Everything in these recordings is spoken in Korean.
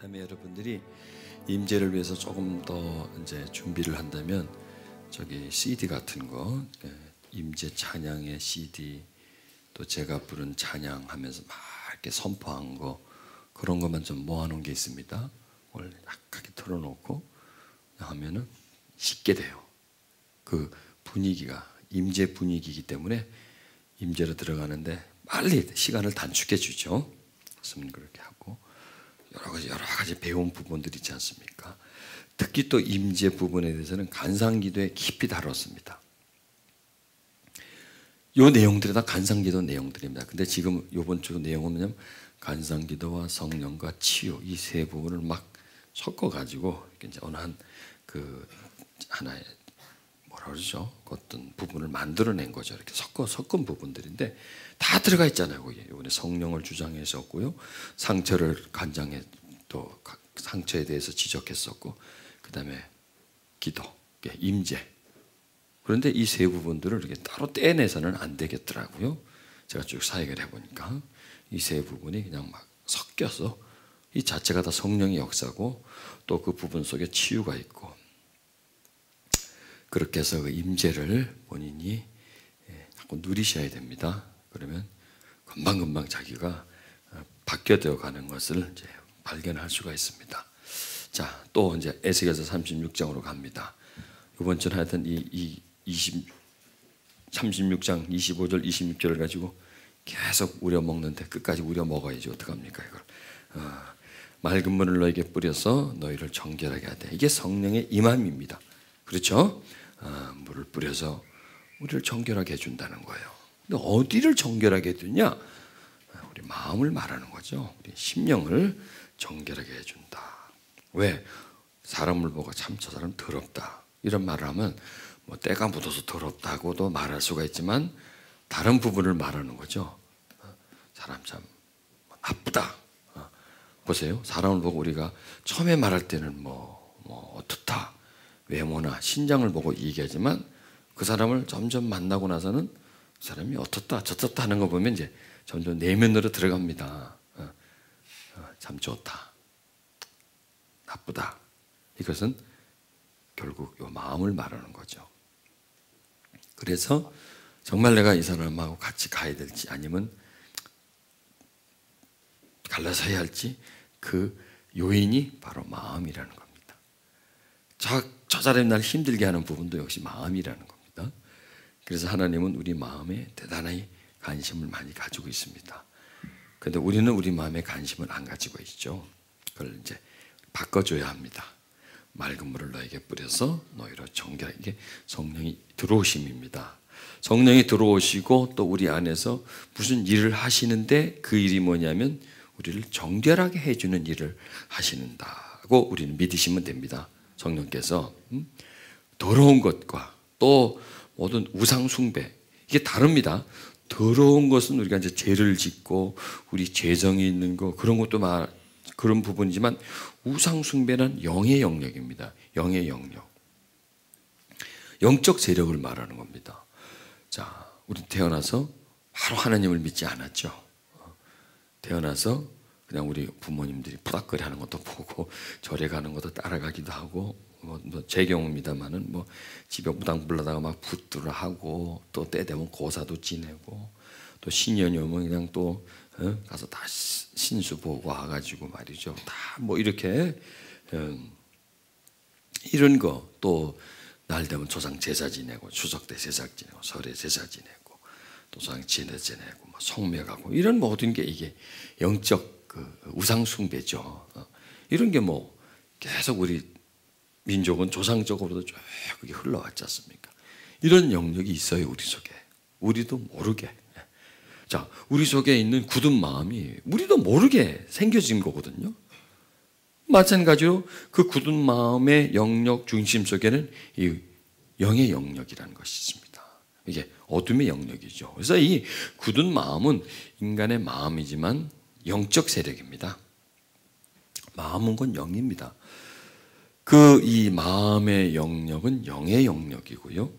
자매 여러분들이 임재를 위해서 조금 더 이제 준비를 한다면 저기 CD 같은 거, 임재 찬양의 CD, 또 제가 부른 찬양하면서 막 이렇게 선포한 거, 그런 것만 좀 모아놓은 게 있습니다. 오늘 약하게 틀어놓고 하면은 쉽게 돼요. 그 분위기가 임재 분위기이기 때문에 임재로 들어가는데 빨리 시간을 단축해 주죠. 그래서 그렇게 하고 여러 가지 배운 부분들이 있지 않습니까? 특히 또 임재 부분에 대해서는 간상기도에 깊이 다뤘습니다. 요 내용들이 다 간상기도 내용들입니다. 근데 지금 요번 주 내용은 뭐냐면 간상기도와 성령과 치유 이 세 부분을 막 섞어가지고 이제 어느 한 그 하나의 뭐라 그러죠? 어떤 부분을 만들어낸 거죠. 이렇게 섞은 부분들인데 다 들어가 있잖아요. 거기에 이번에 성령을 주장했었고요, 상처를 간장에 또 상처에 대해서 지적했었고, 그 다음에 기도, 임재. 그런데 이 세 부분들을 이렇게 따로 떼내서는 안 되겠더라고요. 제가 쭉 사역을 해보니까 이 세 부분이 그냥 막 섞여서 이 자체가 다 성령의 역사고 또 그 부분 속에 치유가 있고, 그렇게 해서 그 임재를 본인이 자꾸 누리셔야 됩니다. 그러면 금방금방 자기가 바뀌어져 가는 것을 이제 발견할 수가 있습니다. 자, 또 이제 에스겔서 36장으로 갑니다. 이번 주는 하여튼 36장 25절 26절을 가지고 계속 우려먹는데 끝까지 우려먹어야지 어떡합니까 이걸. 맑은 물을 너에게 뿌려서 너희를 정결하게 하되, 이게 성령의 임함입니다. 그렇죠? 물을 뿌려서 우리를 정결하게 해준다는 거예요. 근데 어디를 정결하게 해주냐? 우리 마음을 말하는 거죠. 우리 심령을 정결하게 해준다. 왜? 사람을 보고 참 저 사람 더럽다 이런 말을 하면 뭐 때가 묻어서 더럽다고도 말할 수가 있지만 다른 부분을 말하는 거죠. 사람 참 나쁘다. 보세요. 사람을 보고 우리가 처음에 말할 때는 뭐 어떻다, 외모나 신장을 보고 얘기하지만 그 사람을 점점 만나고 나서는 그 사람이 어떻다 저떻다 하는 거 보면 이제 점점 내면으로 들어갑니다. 참 좋다, 나쁘다. 이것은 결국 요 마음을 말하는 거죠. 그래서 정말 내가 이 사람하고 같이 가야 될지 아니면 갈라서야 할지 그 요인이 바로 마음이라는 겁니다. 저 사람이 날 힘들게 하는 부분도 역시 마음이라는 겁니다. 그래서 하나님은 우리 마음에 대단히 관심을 많이 가지고 있습니다. 그런데 우리는 우리 마음에 관심을 안 가지고 있죠. 그걸 이제 바꿔줘야 합니다. 맑은 물을 너에게 뿌려서 너희로 정결하게. 이게 성령이 들어오심입니다. 성령이 들어오시고 또 우리 안에서 무슨 일을 하시는데 그 일이 뭐냐면 우리를 정결하게 해주는 일을 하시는다고 우리는 믿으시면 됩니다. 성령께서 더러운 것과 또 모든 우상 숭배, 이게 다릅니다. 더러운 것은 우리가 이제 죄를 짓고 우리 죄정이 있는 거, 그런 것도 그런 부분이지만 우상 숭배는 영의 영역입니다. 영의 영역, 영적 세력을 말하는 겁니다. 자, 우리 태어나서 바로 하나님을 믿지 않았죠. 태어나서 그냥 우리 부모님들이 푸닥거리 하는 것도 보고 절에 가는 것도 따라가기도 하고, 제 경우입니다만은 집에 무당 불러다가 막 붙들어 하고, 또 때 되면 고사도 지내고, 또 신년이 오면 그냥 또 가서 다 신수 보고 와가지고 말이죠. 다 이렇게 이런 거, 또 날 되면 조상 제사 지내고, 추석 때 제사 지내고, 설에 제사 지내고, 또 조상 지내고, 성묘하고, 이런 모든 게 이게 영적 우상 숭배죠. 이런 게 계속 우리 민족은 조상적으로도 쭉 그게 흘러왔지 않습니까? 이런 영역이 있어요, 우리 속에. 우리도 모르게. 자, 우리 속에 있는 굳은 마음이 우리도 모르게 생겨진 거거든요. 마찬가지로 그 굳은 마음의 영역 중심 속에는 이 영의 영역이라는 것이 있습니다. 이게 어둠의 영역이죠. 그래서 이 굳은 마음은 인간의 마음이지만 영적 세력입니다. 마음은 건 영입니다. 이 마음의 영역은 영의 영역이고요.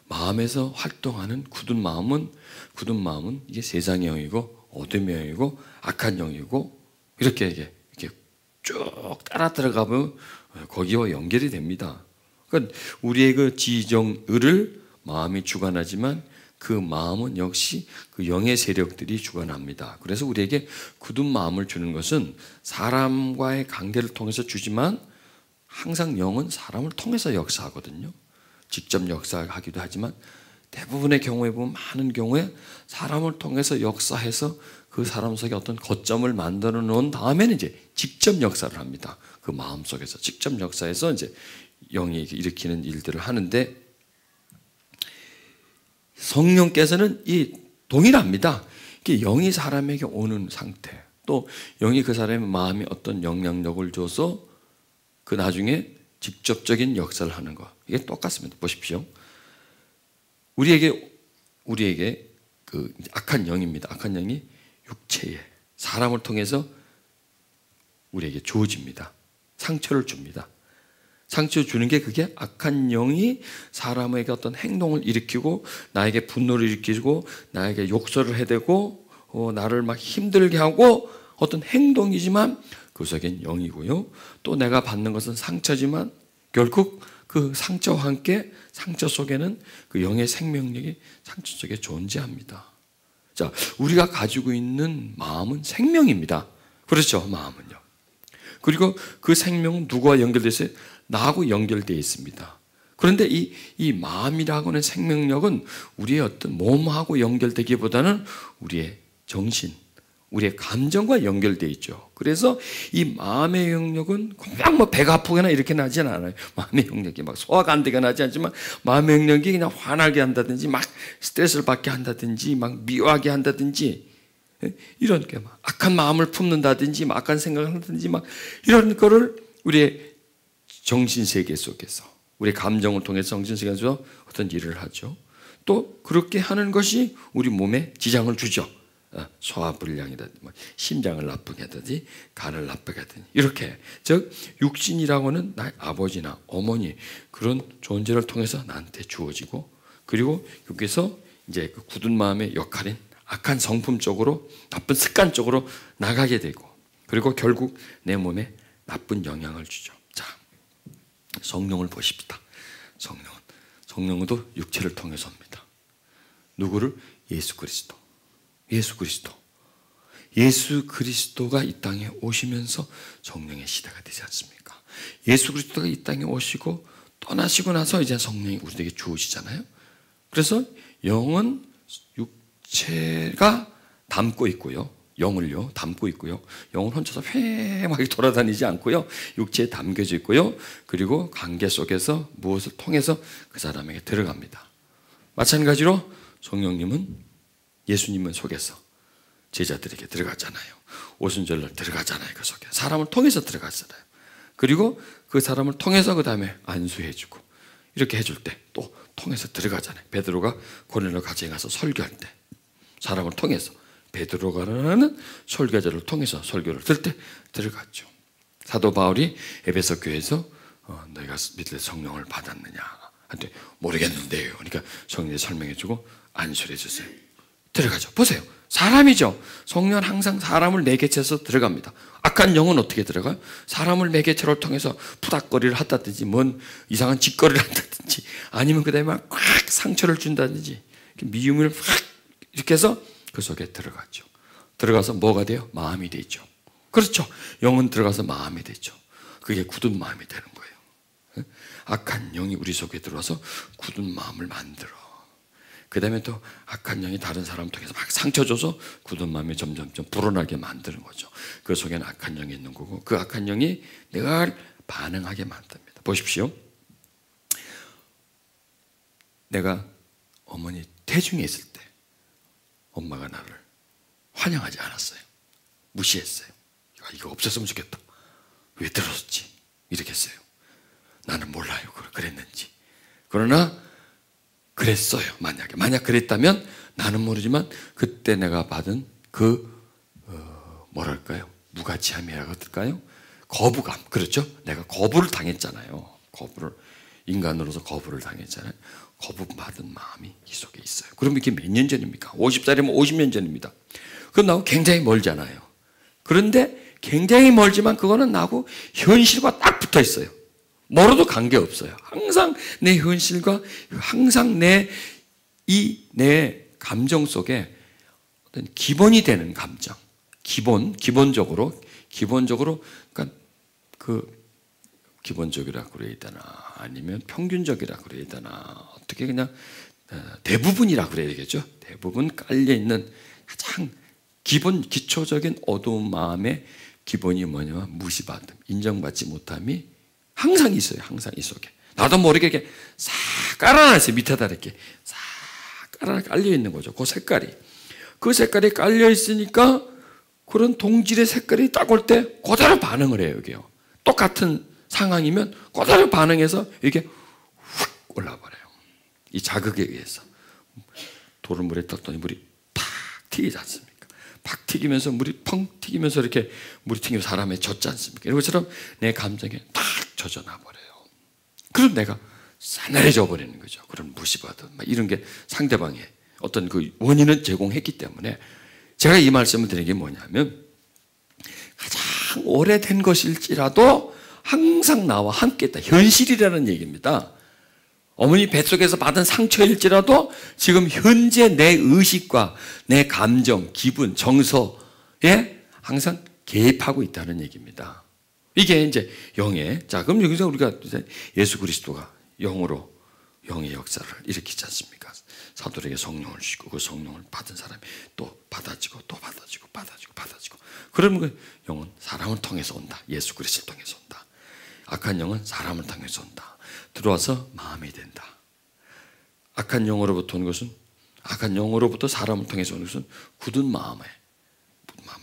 마음에서 활동하는 굳은 마음은 이게 세상의 영이고 어둠의 영이고 악한 영이고 이렇게 쭉 따라 들어가면 거기와 연결이 됩니다. 그러니까 우리의 그 지정의를 마음이 주관하지만 그 마음은 역시 그 영의 세력들이 주관합니다. 그래서 우리에게 굳은 마음을 주는 것은 사람과의 관계를 통해서 주지만 항상 영은 사람을 통해서 역사하거든요. 직접 역사하기도 하지만 대부분의 경우에 보면 많은 경우에 사람을 통해서 역사해서 그 사람 속에 어떤 거점을 만들어 놓은 다음에는 이제 직접 역사를 합니다. 그 마음 속에서 직접 역사해서 이제 영이 일으키는 일들을 하는데 성령께서는 이 동일합니다. 영이 사람에게 오는 상태, 또 영이 그 사람의 마음에 어떤 영향력을 줘서 그 나중에 직접적인 역사를 하는 것, 이게 똑같습니다. 보십시오. 우리에게 그 악한 영입니다. 악한 영이 육체에 사람을 통해서 우리에게 주어집니다. 상처를 줍니다. 상처 주는 게 그게 악한 영이 사람에게 어떤 행동을 일으키고 나에게 분노를 일으키고 나에게 욕설을 해대고 나를 막 힘들게 하고 어떤 행동이지만 그 속엔 영이고요. 또 내가 받는 것은 상처지만 결국 그 상처와 함께 상처 속에는 그 영의 생명력이 상처 속에 존재합니다. 자, 우리가 가지고 있는 마음은 생명입니다. 그렇죠? 마음은요. 그리고 그 생명은 누구와 연결되어 있어요? 나하고 연결되어 있습니다. 그런데 이 마음이라고 하는 생명력은 우리의 어떤 몸하고 연결되기보다는 우리의 정신, 우리의 감정과 연결되어 있죠. 그래서 이 마음의 영역은 그냥 뭐 배가 아프거나 이렇게 나지는 않아요. 마음의 영역이 막 소화가 안 되게 나지 않지만 마음의 영역이 그냥 화나게 한다든지 막 스트레스를 받게 한다든지 막 미워하게 한다든지 이런 게 막 악한 마음을 품는다든지 막 악한 생각을 한다든지 막 이런 거를 우리의 정신세계 속에서 우리의 감정을 통해서 정신세계에서 어떤 일을 하죠. 또 그렇게 하는 것이 우리 몸에 지장을 주죠. 소화불량이라든지 심장을 나쁘게 하든지 간을 나쁘게 하든지 이렇게 즉 육신이라고 하는 나의 아버지나 어머니 그런 존재를 통해서 나한테 주어지고 그리고 여기서 이제 그 굳은 마음의 역할인 악한 성품 쪽으로 나쁜 습관 쪽으로 나가게 되고 그리고 결국 내 몸에 나쁜 영향을 주죠. 자, 성령을 보십시다. 성령도 육체를 통해서 옵니다. 누구를? 예수 그리스도. 예수 그리스도가 이 땅에 오시면서 성령의 시대가 되지 않습니까? 예수 그리스도가 이 땅에 오시고 떠나시고 나서 이제 성령이 우리에게 주어지잖아요. 그래서 영은 육체가 담고 있고요. 영을요 담고 있고요. 영은 혼자서 휑하게 돌아다니지 않고요. 육체에 담겨져 있고요. 그리고 관계 속에서 무엇을 통해서 그 사람에게 들어갑니다. 마찬가지로 성령님은 예수님은 속에서 제자들에게 들어갔잖아요. 오순절날 들어가잖아요. 그 속에 사람을 통해서 들어갔잖아요. 그리고 그 사람을 통해서 그 다음에 안수해주고 이렇게 해줄 때 또 통해서 들어가잖아요. 베드로가 고넬료 가정에 가서 설교할 때 사람을 통해서 베드로가라는 설교자를 통해서 설교를 들 때 들어갔죠. 사도 바울이 에베소 교회에서 너희가 믿을 성령을 받았느냐 한테 모르겠는데요. 그러니까 성령이 설명해주고 안수를 해주세요. 들어가죠. 보세요. 사람이죠. 성령은 항상 사람을 매개체해서 들어갑니다. 악한 영은 어떻게 들어가요? 사람을 매개체로 통해서 푸닥거리를 한다든지 뭔 이상한 짓거리를 한다든지 아니면 그 다음에 막 상처를 준다든지 미움을 확 이렇게 해서 그 속에 들어가죠. 들어가서 뭐가 돼요? 마음이 되죠. 그렇죠. 영은 들어가서 마음이 되죠. 그게 굳은 마음이 되는 거예요. 악한 영이 우리 속에 들어와서 굳은 마음을 만들어. 그 다음에 또 악한 영이 다른 사람을 통해서 막 상처 줘서 굳은 마음이 점점 불어나게 만드는 거죠. 그 속에는 악한 영이 있는 거고 그 악한 영이 늘 반응하게 만듭니다. 보십시오. 내가 어머니 태중에 있을 때 엄마가 나를 환영하지 않았어요. 무시했어요. 이거 없었으면 좋겠다. 왜 들었지? 이렇게 했어요. 나는 몰라요. 그랬는지. 그러나 그랬어요. 만약 그랬다면 나는 모르지만 그때 내가 받은 그 뭐랄까요? 무가치함이라고 할까요? 거부감. 그렇죠? 내가 거부를 당했잖아요. 인간으로서 거부를 당했잖아요. 거부받은 마음이 이 속에 있어요. 그럼 이게 몇 년 전입니까? 50살이면 50년 전입니다. 그럼 나하고 굉장히 멀잖아요. 그런데 굉장히 멀지만 그거는 나하고 현실과 딱 붙어 있어요. 멀어도 관계없어요. 항상 내 현실과 항상 내 감정 속에 어떤 기본이 되는 감정. 기본적으로, 그러니까 기본적이라고 그래야 되나, 아니면 평균적이라고 그래야 되나, 어떻게 그냥 대부분이라고 그래야 되겠죠. 대부분 깔려있는 가장 기초적인 어두운 마음의 기본이 뭐냐면 무시받음, 인정받지 못함이 항상 있어요. 항상 이 속에. 나도 모르게 이렇게 싹 깔아놨어요. 밑에다 이렇게 싹 깔려있는 거죠. 그 색깔이 깔려있으니까 그런 동질의 색깔이 딱 올 때 그대로 반응을 해요. 여기요. 똑같은 상황이면 그대로 반응해서 이렇게 훅 올라버려요. 이 자극에 의해서. 돌을 물에 떴더니 물이 팍 튀기지 않습니까? 팍 튀기면서 물이 펑 튀기면서 이렇게 물이 튀기면서 사람에 젖지 않습니까? 이런 것처럼 내 감정에 탁 젖어나 버려요. 그럼 내가 싸늘해져 버리는 거죠. 그런 무시받음, 이런 게 상대방의 어떤 그 원인을 제공했기 때문에 제가 이 말씀을 드리는 게 뭐냐면 가장 오래된 것일지라도 항상 나와 함께 있다. 현실이라는 얘기입니다. 어머니 뱃속에서 받은 상처일지라도 지금 현재 내 의식과 내 감정, 기분, 정서에 항상 개입하고 있다는 얘기입니다. 이게 이제 영의, 자, 그럼 여기서 우리가 예수 그리스도가 영의 역사를 일으키지 않습니까? 사도에게 성령을 주시고 그 성령을 받은 사람이 또 받아지고 또 받아지고 받아지고 받아지고, 그러면 그 영은 사람을 통해서 온다. 예수 그리스도를 통해서 온다. 악한 영은 사람을 통해서 온다. 들어와서 마음이 된다. 악한 영으로부터 오는 것은, 악한 영으로부터 사람을 통해서 오는 것은 굳은 마음을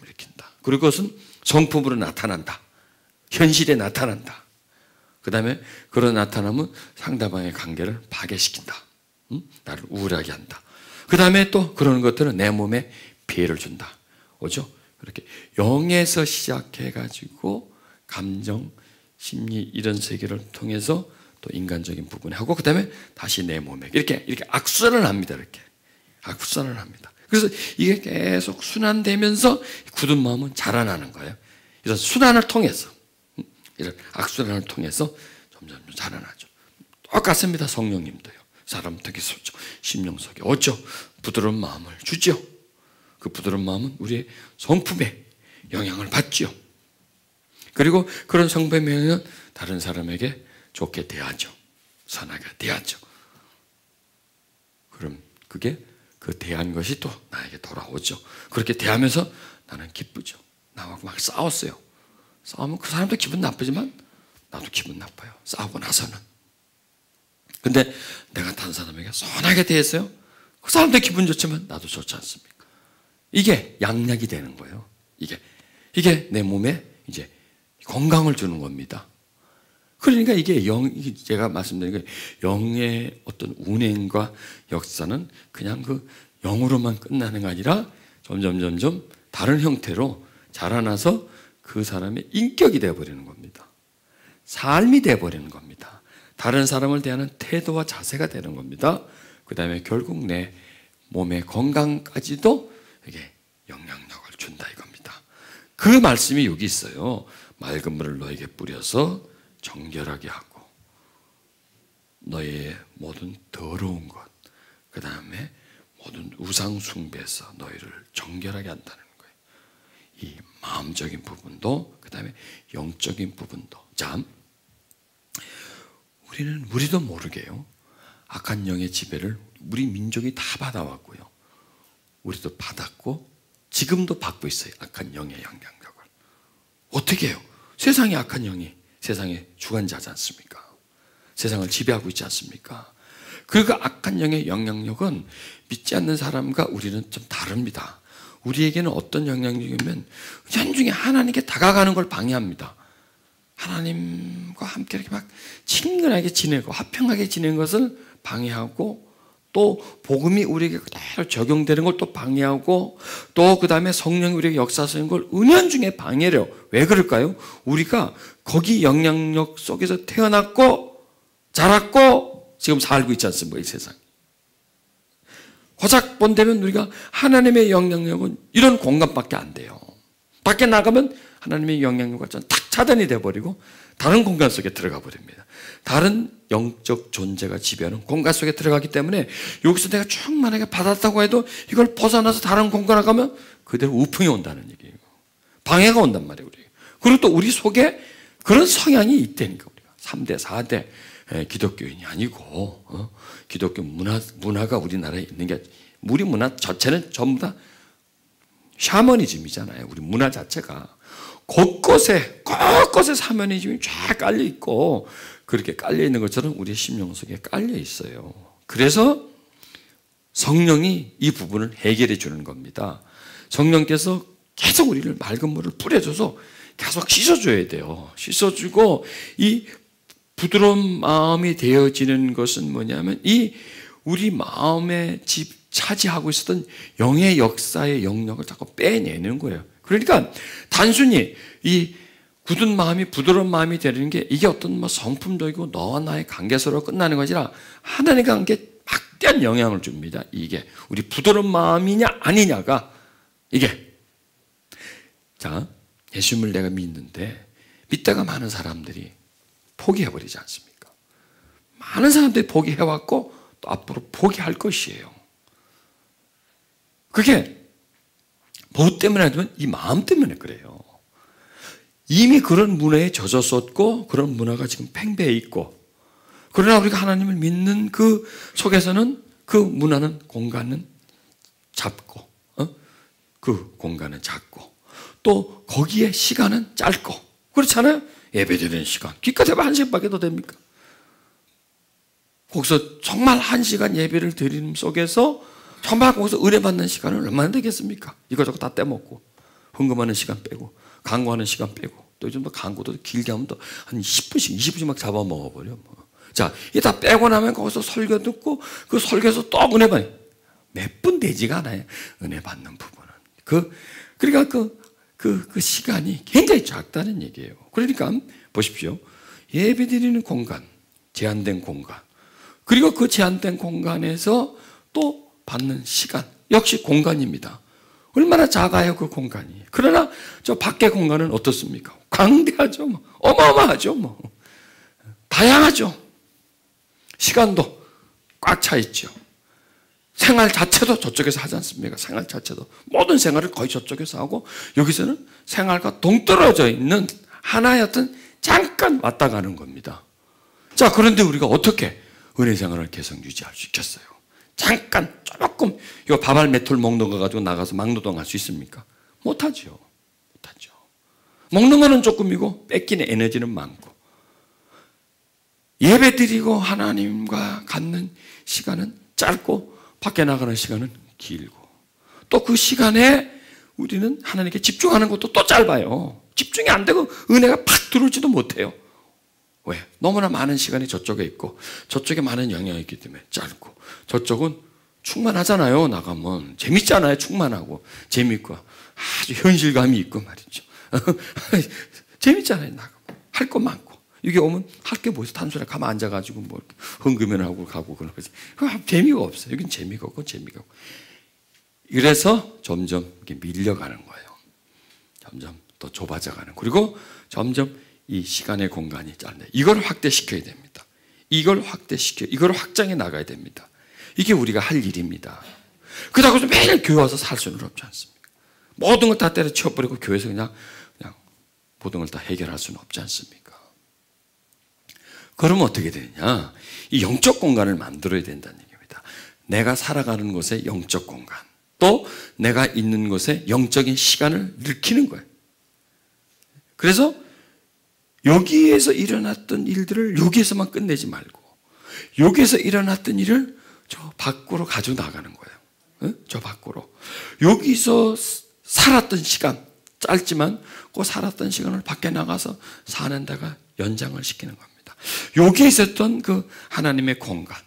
일으킨다. 그리고 그것은 성품으로 나타난다. 현실에 나타난다. 그 다음에 그런 나타남은 상대방의 관계를 파괴시킨다. 나를 우울하게 한다. 그 다음에 또 그런 것들은 내 몸에 피해를 준다. 오죠? 그렇게 영에서 시작해가지고 감정, 심리 이런 세계를 통해서 또 인간적인 부분에 하고, 그 다음에 다시 내 몸에 이렇게 악순환을 합니다. 이렇게 악순환을 합니다. 그래서 이게 계속 순환되면서 굳은 마음은 자라나는 거예요. 이런 순환을 통해서, 이런 악순환을 통해서 점점 자라나죠. 똑같습니다. 성령님도요. 사람 통해서 심령 속에 오죠. 부드러운 마음을 주죠. 그 부드러운 마음은 우리의 성품에 영향을 받죠. 그리고 그런 성품의 영향은 다른 사람에게 좋게 대하죠. 선하게 대하죠. 그럼 그게 그 대한 것이 또 나에게 돌아오죠. 그렇게 대하면서 나는 기쁘죠. 나하고 막 싸웠어요. 싸우면 그 사람도 기분 나쁘지만 나도 기분 나빠요. 싸우고 나서는. 근데 내가 다른 사람에게 선하게 대했어요. 그 사람도 기분 좋지만 나도 좋지 않습니까? 이게 양약이 되는 거예요. 이게 내 몸에 이제 건강을 주는 겁니다. 그러니까 이게 제가 말씀드린 게 영의 어떤 운행과 역사는 그냥 그 영으로만 끝나는 게 아니라 점점 다른 형태로 자라나서 그 사람의 인격이 되어버리는 겁니다. 삶이 되어버리는 겁니다. 다른 사람을 대하는 태도와 자세가 되는 겁니다. 그 다음에 결국 내 몸의 건강까지도 이게 영향력을 준다 이겁니다. 그 말씀이 여기 있어요. 맑은 물을 너에게 뿌려서 정결하게 하고 너의 모든 더러운 것, 그 다음에 모든 우상 숭배에서 너희를 정결하게 한다는 거예요. 이 마음적인 부분도, 그 다음에 영적인 부분도. 참, 우리도 모르게요, 악한 영의 지배를 우리 민족이 다 받아왔고요, 우리도 받았고 지금도 받고 있어요. 악한 영의 영향력을. 어떻게 해요? 세상에 악한 영이 세상의 주관자지 않습니까? 세상을 지배하고 있지 않습니까? 그 악한 영의 영향력은 믿지 않는 사람과 우리는 좀 다릅니다. 우리에게는 어떤 영향력이면 현중에 하나님께 다가가는 걸 방해합니다. 하나님과 함께 이렇게 막 친근하게 지내고 화평하게 지내는 것을 방해하고, 또 복음이 우리에게 그대로 적용되는 걸 또 방해하고, 또 그 다음에 성령이 우리에게 역사하시는 걸 은연중에 방해해요. 왜 그럴까요? 우리가 거기 영향력 속에서 태어났고 자랐고 지금 살고 있지 않습니까? 이 세상. 고작 본다면 우리가 하나님의 영향력은 이런 공간밖에 안 돼요. 밖에 나가면 하나님의 영향력과 딱 차단이 돼버리고 다른 공간 속에 들어가 버립니다. 다른 영적 존재가 지배하는 공간 속에 들어가기 때문에 여기서 내가 쭉 만약에 받았다고 해도 이걸 벗어나서 다른 공간에 가면 그대로 우풍이 온다는 얘기예요. 방해가 온단 말이에요. 우리. 그리고 또 우리 속에 그런 성향이 있다니까. 우리가 3대, 4대 기독교인이 아니고 기독교 문화가 우리나라에 있는 게 우리 문화 자체는 전부 다 샤머니즘이잖아요. 우리 문화 자체가 곳곳에 샤머니즘이 쫙 깔려 있고 그렇게 깔려 있는 것처럼 우리의 심령 속에 깔려 있어요. 그래서 성령이 이 부분을 해결해 주는 겁니다. 성령께서 계속 우리를 맑은 물을 뿌려줘서 계속 씻어줘야 돼요. 씻어주고 이 부드러운 마음이 되어지는 것은 뭐냐면 이 우리 마음에 차지하고 있었던 영의 역사의 영역을 자꾸 빼내는 거예요. 그러니까 단순히 이 굳은 마음이 부드러운 마음이 되는 게 이게 어떤 뭐 성품적이고 너와 나의 관계서로 끝나는 것이 아니라 하나님과 관계에 막대한 영향을 줍니다. 이게 우리 부드러운 마음이냐 아니냐가 이게 자 예수님을 내가 믿는데 믿다가 많은 사람들이 포기해버리지 않습니까? 많은 사람들이 포기해왔고 또 앞으로 포기할 것이에요. 그게 뭐 때문에 하냐면 이 마음 때문에 그래요. 이미 그런 문화에 젖었었고 그런 문화가 지금 팽배해 있고 그러나 우리가 하나님을 믿는 그 속에서는 그 문화는 공간은 잡고 그 공간은 작고 또 거기에 시간은 짧고 그렇잖아요. 예배드리는 시간 기껏 해봐 1시간밖에 더 됩니까? 거기서 정말 1시간 예배를 드리는 속에서 정말 거기서 은혜 받는 시간은 얼마나 되겠습니까? 이거저거 다 떼먹고 헌금하는 시간 빼고 강구하는 시간 빼고 또 요즘 강구도 길게 하면 또 한 10분씩 20분씩 막 잡아먹어버려 뭐. 자, 이게 다 빼고 나면 거기서 설교 듣고 그 설교에서 또 은혜 받는 몇 분 되지가 않아요. 은혜 받는 부분은 그러니까 그 시간이 굉장히 작다는 얘기예요. 그러니까 보십시오. 예배 드리는 공간, 제한된 공간 그리고 그 제한된 공간에서 또 받는 시간 역시 공간입니다. 얼마나 작아요 그 공간이. 그러나 저 밖의 공간은 어떻습니까? 광대하죠. 뭐. 어마어마하죠. 뭐. 다양하죠. 시간도 꽉 차 있죠. 생활 자체도 저쪽에서 하지 않습니까? 생활 자체도 모든 생활을 거의 저쪽에서 하고 여기서는 생활과 동떨어져 있는 하나의 어떤 잠깐 왔다 가는 겁니다. 자, 그런데 우리가 어떻게 은혜 생활을 계속 유지할 수 있겠어요? 잠깐 조금 이거 밥알 메톨 먹는 거 가지고 나가서 막노동할 수 있습니까? 못하죠. 먹는 거는 조금이고 뺏기는 에너지는 많고 예배 드리고 하나님과 갖는 시간은 짧고 밖에 나가는 시간은 길고 또 그 시간에 우리는 하나님께 집중하는 것도 또 짧아요. 집중이 안 되고 은혜가 팍 들어오지도 못해요. 왜? 너무나 많은 시간이 저쪽에 있고 저쪽에 많은 영향이 있기 때문에 짧고 저쪽은 충만하잖아요. 나가면 재밌잖아요. 충만하고 재밌고 아주 현실감이 있고 말이죠. 재밌잖아요. 나가고 할 거 많고 여기 오면 할 게 뭐 있어? 단순히 가만 앉아가지고 뭐 헌금을 하고 가고 그런 거지. 재미가 없어요. 여긴 재미가 없고 재미가 없고. 그래서 점점 이렇게 밀려가는 거예요. 점점 더 좁아져가는. 그리고 점점 이 시간의 공간이 짧네. 이걸 확대시켜야 됩니다. 이걸 확장해 나가야 됩니다. 이게 우리가 할 일입니다. 그렇다고 해서 매일 교회 와서 살 수는 없지 않습니까? 모든 걸 다 때려치워버리고 교회에서 그냥 모든 걸 다 해결할 수는 없지 않습니까? 그러면 어떻게 되느냐? 이 영적 공간을 만들어야 된다는 얘기입니다. 내가 살아가는 곳의 영적 공간, 또 내가 있는 곳에 영적인 시간을 일으키는 거예요. 그래서 여기에서 일어났던 일들을 여기에서만 끝내지 말고 여기에서 일어났던 일을 저 밖으로 가지고 나가는 거예요. 저 밖으로. 여기서 살았던 시간, 짧지만 그 살았던 시간을 밖에 나가서 사는 데가 연장을 시키는 겁니다. 여기에 있었던 그 하나님의 공간,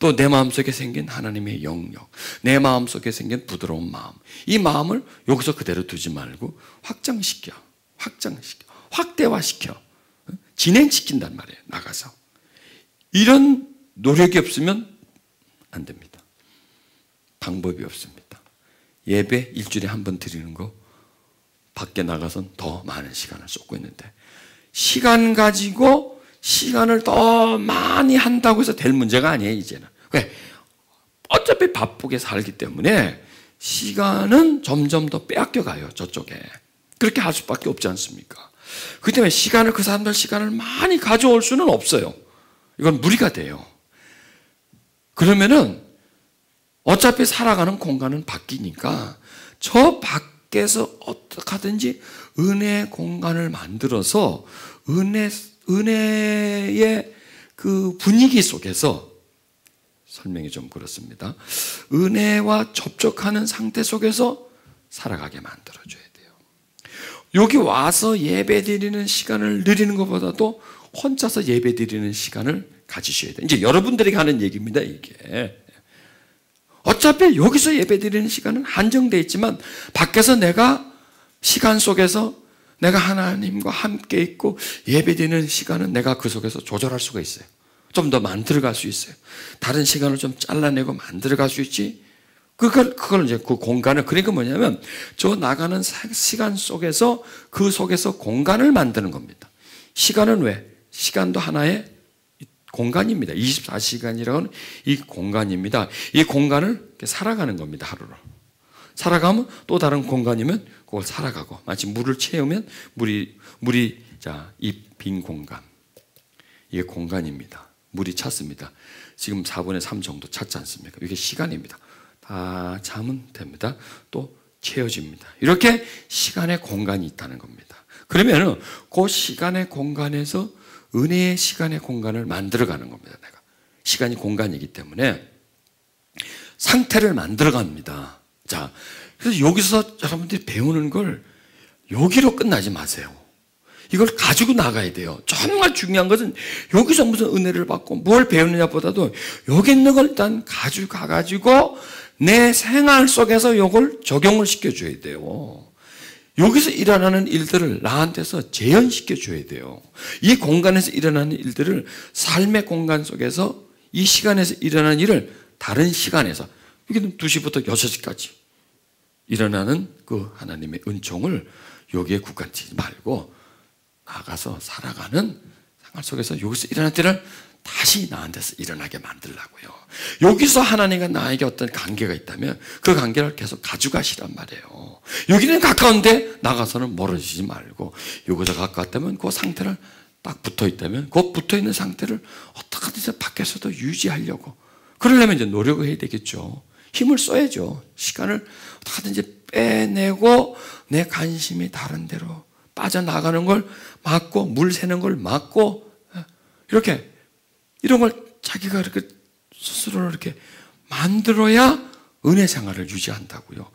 또 내 마음속에 생긴 하나님의 영역, 내 마음속에 생긴 부드러운 마음, 이 마음을 여기서 그대로 두지 말고 확장시켜, 확대화시켜, 진행시킨단 말이에요. 나가서. 이런 노력이 없으면 안 됩니다. 방법이 없습니다. 예배 일주일에 한 번 드리는 거 밖에 나가선 더 많은 시간을 쏟고 있는데, 시간 가지고 시간을 더 많이 한다고 해서 될 문제가 아니에요, 이제는. 왜? 어차피 바쁘게 살기 때문에 시간은 점점 더 빼앗겨 가요, 저쪽에. 그렇게 할 수밖에 없지 않습니까? 그렇기 때문에 그 사람들 시간을 많이 가져올 수는 없어요. 이건 무리가 돼요. 그러면은 어차피 살아가는 공간은 바뀌니까 저 밖에서 어떻게 하든지 은혜의 공간을 만들어서 은혜의 그 분위기 속에서, 설명이 좀 그렇습니다. 은혜와 접촉하는 상태 속에서 살아가게 만들어줘야 돼요. 여기 와서 예배 드리는 시간을 누리는 것보다도 혼자서 예배 드리는 시간을 가지셔야 돼요. 이제 여러분들에게 하는 얘기입니다, 이게. 어차피 여기서 예배 드리는 시간은 한정되어 있지만 밖에서 내가 시간 속에서 내가 하나님과 함께 있고 예배 드리는 시간은 내가 그 속에서 조절할 수가 있어요. 좀 더 만들어갈 수 있어요. 다른 시간을 좀 잘라내고 만들어갈 수 있지. 그걸 이제 그 공간을, 그러니까 뭐냐면 저 나가는 시간 속에서 그 속에서 공간을 만드는 겁니다. 시간은 왜? 시간도 하나의 공간입니다. 24시간이라는 이 공간입니다. 이 공간을 살아가는 겁니다, 하루로. 살아가면 또 다른 공간이면 그걸 살아가고, 마치 물을 채우면 물이 이 빈 공간. 이게 공간입니다. 물이 찼습니다. 지금 4분의 3 정도 찼지 않습니까? 이게 시간입니다. 다 차면 됩니다. 또 채워집니다. 이렇게 시간의 공간이 있다는 겁니다. 그러면은 그 시간의 공간에서 은혜의 시간의 공간을 만들어가는 겁니다. 내가 시간이 공간이기 때문에 상태를 만들어갑니다. 자, 그래서 여기서 여러분들이 배우는 걸 여기로 끝나지 마세요. 이걸 가지고 나가야 돼요. 정말 중요한 것은 여기서 무슨 은혜를 받고 뭘 배우느냐보다도 여기 있는 걸 일단 가지고 가가지고 내 생활 속에서 이걸 적용을 시켜줘야 돼요. 여기서 일어나는 일들을 나한테서 재현시켜 줘야 돼요. 이 공간에서 일어나는 일들을 삶의 공간 속에서 이 시간에서 일어나는 일을 다른 시간에서, 여기는 2시부터 6시까지 일어나는 그 하나님의 은총을 여기에 국한치지 말고 나가서 살아가는 생활 속에서 여기서 일어날 때를 다시 나한테서 일어나게 만들라고요. 여기서 하나님과 나에게 어떤 관계가 있다면 그 관계를 계속 가져가시란 말이에요. 여기는 가까운데 나가서는 멀어지지 말고, 여기서 가까웠다면 그 상태를 딱 붙어 있다면 그 붙어 있는 상태를 어떻게든 밖에서도 유지하려고, 그러려면 이제 노력을 해야 되겠죠. 힘을 써야죠. 시간을 어떻게든지 빼내고 내 관심이 다른 데로 빠져나가는 걸 막고, 물 새는 걸 막고, 이렇게 이런 걸 자기가 이렇게 스스로 이렇게 만들어야 은혜 생활을 유지한다고요.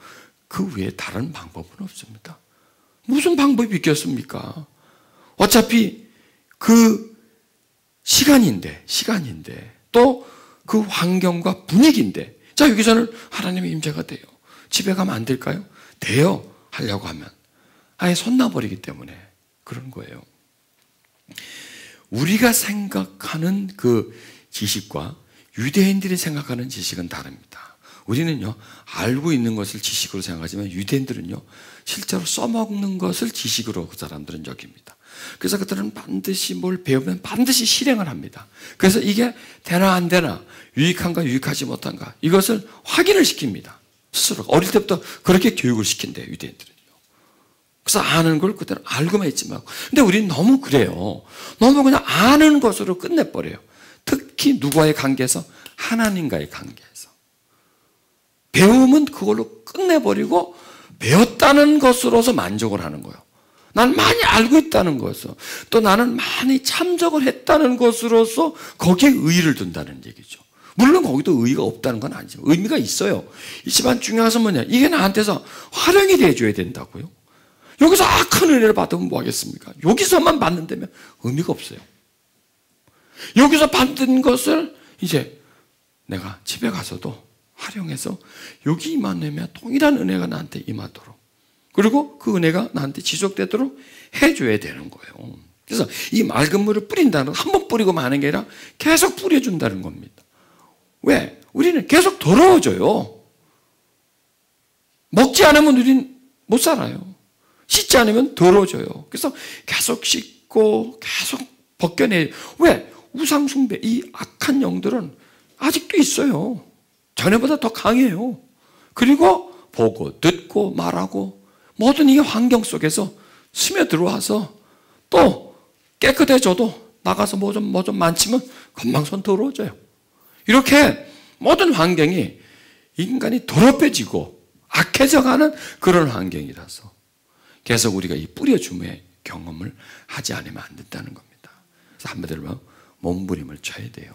그 외에 다른 방법은 없습니다. 무슨 방법이 있겠습니까? 어차피 그 시간인데 또 그 환경과 분위기인데, 자, 여기서는 하나님의 임재가 돼요. 집에 가면 안 될까요? 돼요. 하려고 하면. 아예 손 놔버리기 때문에 그런 거예요. 우리가 생각하는 그 지식과 유대인들이 생각하는 지식은 다릅니다. 우리는요, 알고 있는 것을 지식으로 생각하지만 유대인들은요, 실제로 써먹는 것을 지식으로 그 사람들은 여깁니다. 그래서 그들은 반드시 뭘 배우면 반드시 실행을 합니다. 그래서 이게 되나 안 되나, 유익한가 유익하지 못한가, 이것을 확인을 시킵니다. 스스로. 어릴 때부터 그렇게 교육을 시킨대요, 유대인들은요. 그래서 아는 걸 그대로 알고만 있지 말고. 근데 우리는 너무 그래요. 너무 그냥 아는 것으로 끝내버려요. 특히 누구와의 관계에서? 하나님과의 관계에서. 배움은 그걸로 끝내버리고 배웠다는 것으로서 만족을 하는 거예요. 난 많이 알고 있다는 것으로, 또 나는 많이 참석을 했다는 것으로서 거기에 의의를 둔다는 얘기죠. 물론 거기도 의의가 없다는 건 아니죠. 의미가 있어요. 이지만 중요한 것은 뭐냐, 이게 나한테서 활용이 돼줘야 된다고요. 여기서 큰 은혜를 받으면 뭐 하겠습니까? 여기서만 받는다면 의미가 없어요. 여기서 받은 것을 이제 내가 집에 가서도 활용해서 여기 임하면 동일한 은혜가 나한테 임하도록, 그리고 그 은혜가 나한테 지속되도록 해줘야 되는 거예요. 그래서 이 맑은 물을 뿌린다는 건 한 번 뿌리고 마는 게 아니라 계속 뿌려준다는 겁니다. 왜? 우리는 계속 더러워져요. 먹지 않으면 우리는 못 살아요. 씻지 않으면 더러워져요. 그래서 계속 씻고 계속 벗겨내요. 왜? 우상숭배, 이 악한 영들은 아직도 있어요. 전에보다 더 강해요. 그리고 보고 듣고 말하고 모든 이 환경 속에서 스며들어와서 또 깨끗해져도 나가서 뭐 좀 만지면 금방 손 더러워져요. 이렇게 모든 환경이 인간이 더럽혀지고 악해져가는 그런 환경이라서 계속 우리가 이 뿌려줌의 경험을 하지 않으면 안 된다는 겁니다. 그래서 한마디로 몸부림을 쳐야 돼요.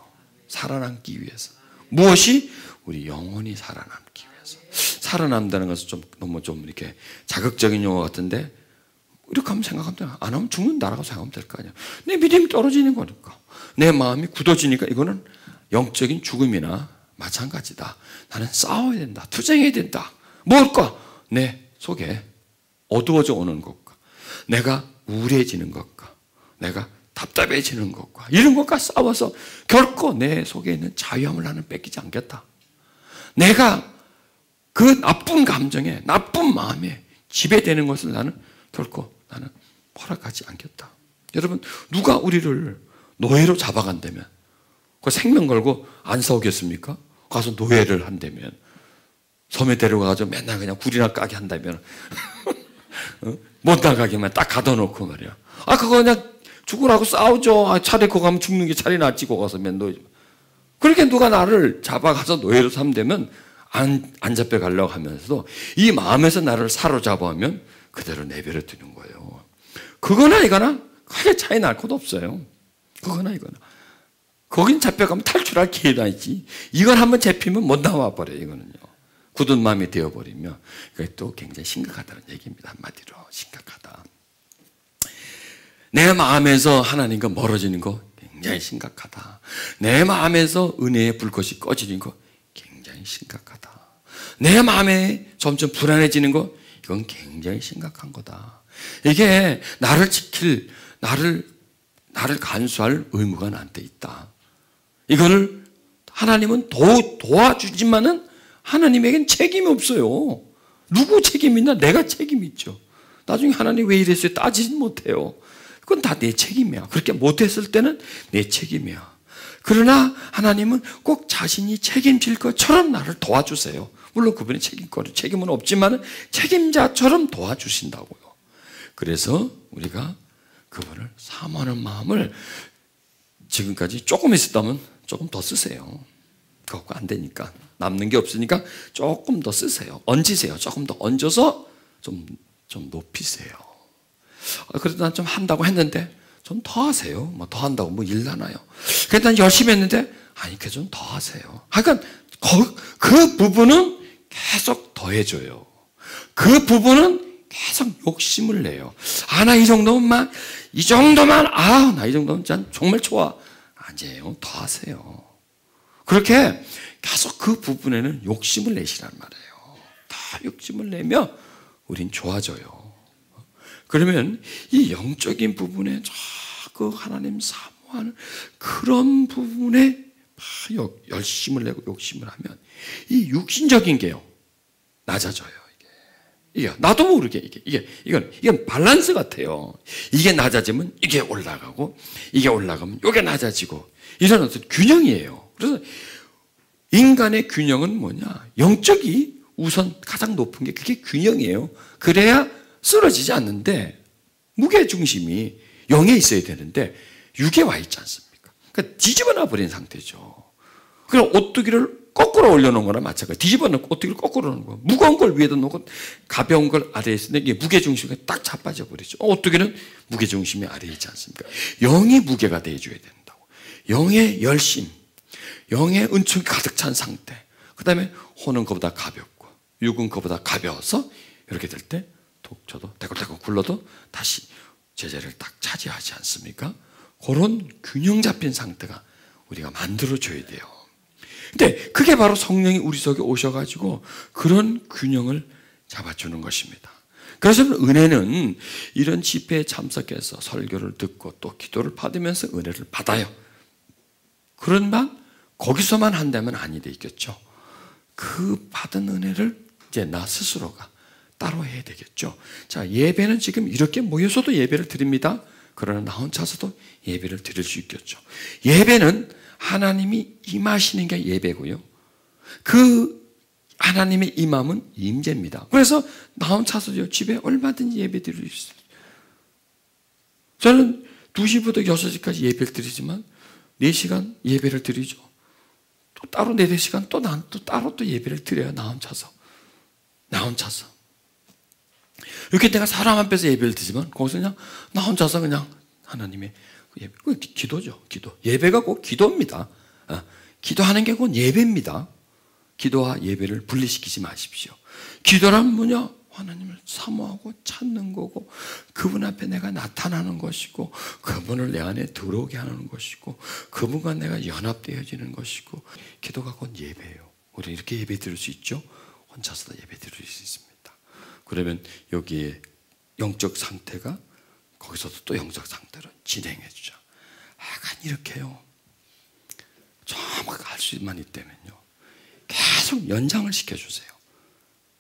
살아남기 위해서. 무엇이? 우리 영혼이 살아남기 위해서. 살아남다는 것은 너무 이렇게 자극적인 용어 같은데 이렇게 하면 생각하면 돼요. 안 하면 죽는다라고 생각하면 될 거 아니야. 내 믿음이 떨어지는 거니까. 내 마음이 굳어지니까 이거는 영적인 죽음이나 마찬가지다. 나는 싸워야 된다. 투쟁해야 된다. 뭘까? 내 속에 어두워져 오는 것과 내가 우울해지는 것과 내가 답답해지는 것과 이런 것과 싸워서 결코 내 속에 있는 자유함을 나는 뺏기지 않겠다. 내가 그 나쁜 감정에 나쁜 마음에 지배되는 것을 나는 결코 나는 허락하지 않겠다. 여러분 누가 우리를 노예로 잡아간다면 그 생명 걸고 안 싸우겠습니까? 가서 노예를 한다면 섬에 데려가서 맨날 그냥 굴이나 까게 한다면 못 나가게만 딱 가둬놓고 말이야. 그거 그냥 죽으라고 싸우죠. 차라리 거기 가면 죽는 게 차라리 낫지. 거기 가서 맨 노예. 그렇게 누가 나를 잡아가서 노예로 삼되면 안 잡혀가려고 하면서도 이 마음에서 나를 사로잡아오면 그대로 내버려 두는 거예요. 그거나 이거나 크게 차이 날 것도 없어요. 그거나 이거나. 거긴 잡혀가면 탈출할 기회도 있지. 이건 한번 잡히면 못 나와버려요. 이거는요. 굳은 마음이 되어버리면 그게 또 굉장히 심각하다는 얘기입니다. 한마디로 심각하다. 내 마음에서 하나님과 멀어지는 거 굉장히 심각하다. 내 마음에서 은혜의 불꽃이 꺼지는 거 굉장히 심각하다. 내 마음에 점점 불안해지는 거 이건 굉장히 심각한 거다. 이게 나를 지킬, 나를 간수할 의무가 나한테 있다. 이거를 하나님은 도와주지만은 하나님에겐 책임이 없어요. 누구 책임이 있나? 내가 책임이 있죠. 나중에 하나님 왜 이랬어요? 따지진 못해요. 그건 다 내 책임이야. 그렇게 못했을 때는 내 책임이야. 그러나 하나님은 꼭 자신이 책임질 것처럼 나를 도와주세요. 물론 그분의 책임은 없지만 책임자처럼 도와주신다고요. 그래서 우리가 그분을 사모하는 마음을 지금까지 조금 있었다면 조금 더 쓰세요. 그거 안 되니까. 남는 게 없으니까 조금 더 쓰세요. 얹으세요. 조금 더 얹어서 좀 높이세요. 그래도 난 좀 한다고 했는데 좀 더 하세요. 뭐 더 한다고 뭐 일나나요? 그래도 난 열심히 했는데 아니 그 좀 더 하세요. 그러니까 그 부분은 계속 더해줘요. 그 부분은 계속 욕심을 내요. 나 이 정도만 나 이 정도면 정말 좋아. 아니에요. 더 하세요. 그렇게 계속 그 부분에는 욕심을 내시란 말이에요. 다 욕심을 내며 우린 좋아져요. 그러면 이 영적인 부분에 자꾸 하나님 사모하는 그런 부분에 열심을 내고 욕심을 하면 이 육신적인 게요 낮아져요. 이게 나도 모르게 이건 밸런스 같아요. 이게 낮아지면 이게 올라가고 이게 올라가면 이게 낮아지고 이런 어떤 균형이에요. 그래서 인간의 균형은 뭐냐? 영적이 우선 가장 높은 게 그게 균형이에요. 그래야 쓰러지지 않는데 무게중심이 영에 있어야 되는데 육에 와 있지 않습니까? 그러니까 뒤집어놔 버린 상태죠. 그럼 오뚜기를 거꾸로 올려놓은 거나 마찬가지. 뒤집어놓고 오뚜기를 거꾸로 놓는 거. 무거운 걸 위에다 놓고 가벼운 걸 아래에 있으면 이게 무게중심이 딱 자빠져 버리죠. 오뚜기는 무게중심이 아래에 있지 않습니까? 영이 무게가 돼줘야 된다고. 영의 열심, 영의 은총이 가득 찬 상태. 그 다음에 혼은 그보다 가볍고 육은 그보다 가벼워서 이렇게 될 때 톡 쳐도 대굴대굴 굴러도 다시 제자리를 딱 차지하지 않습니까? 그런 균형 잡힌 상태가 우리가 만들어줘야 돼요. 근데 그게 바로 성령이 우리 속에 오셔가지고 그런 균형을 잡아주는 것입니다. 그래서 은혜는 이런 집회에 참석해서 설교를 듣고 또 기도를 받으면서 은혜를 받아요. 그런만 거기서만 한다면 아니 되겠죠. 그 받은 은혜를 이제 나 스스로가 따로 해야 되겠죠. 자, 예배는 지금 이렇게 모여서도 예배를 드립니다. 그러나 나 혼자서도 예배를 드릴 수 있겠죠. 예배는 하나님이 임하시는 게 예배고요. 그 하나님의 임함은 임재입니다. 그래서 나 혼자서도 집에 얼마든지 예배 드릴 수 있어요. 저는 2시부터 6시까지 예배를 드리지만 4시간 예배를 드리죠. 또 따로 4시간 또 난 또 따로 또 예배를 드려요. 나 혼자서. 이렇게 내가 사람 앞에서 예배를 드리지만 거기서 그냥 나 혼자서 그냥 하나님의 예배. 기도죠. 기도. 예배가 꼭 기도입니다. 기도하는 게 곧 예배입니다. 기도와 예배를 분리시키지 마십시오. 기도란 뭐냐? 하나님을 사모하고 찾는 거고, 그분 앞에 내가 나타나는 것이고, 그분을 내 안에 들어오게 하는 것이고, 그분과 내가 연합되어지는 것이고, 기도가 곧 예배예요. 우리 이렇게 예배 드릴 수 있죠? 혼자서도 예배 드릴 수 있습니다. 그러면 여기에 영적 상태가 거기서도 또 영적 상태로 진행해 주죠. 약간 이렇게요. 정확하게 할 수만 있다면요. 계속 연장을 시켜주세요.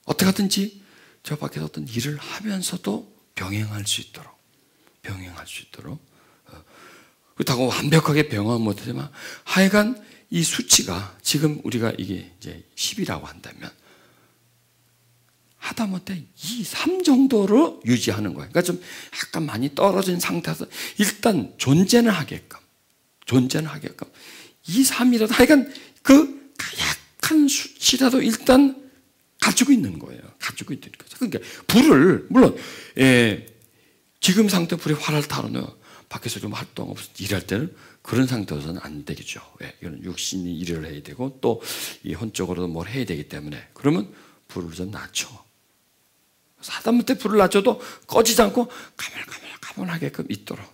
어떻게 하든지 저 밖에서 어떤 일을 하면서도 병행할 수 있도록. 그렇다고 완벽하게 병행은 못하지만 하여간 이 수치가 지금 우리가 이게 이제 10이라고 한다면 하다못해 2, 3 정도로 유지하는 거예요. 그러니까 좀 약간 많이 떨어진 상태에서 일단 존재는 하게끔 2, 3이라도 하여간 그 약한 수치라도 일단 가지고 있는 거예요. 그러니까 불을 물론 지금 상태 불이 활활 타오르면 밖에서 좀 활동 없어 일할 때는 그런 상태에서는 안 되겠죠. 왜? 이건 육신이 일을 해야 되고 또 이 혼적으로도 뭘 해야 되기 때문에 그러면 불을 좀 낮춰. 하다못해 불을 낮춰도 꺼지지 않고 가물가물하게끔 있도록.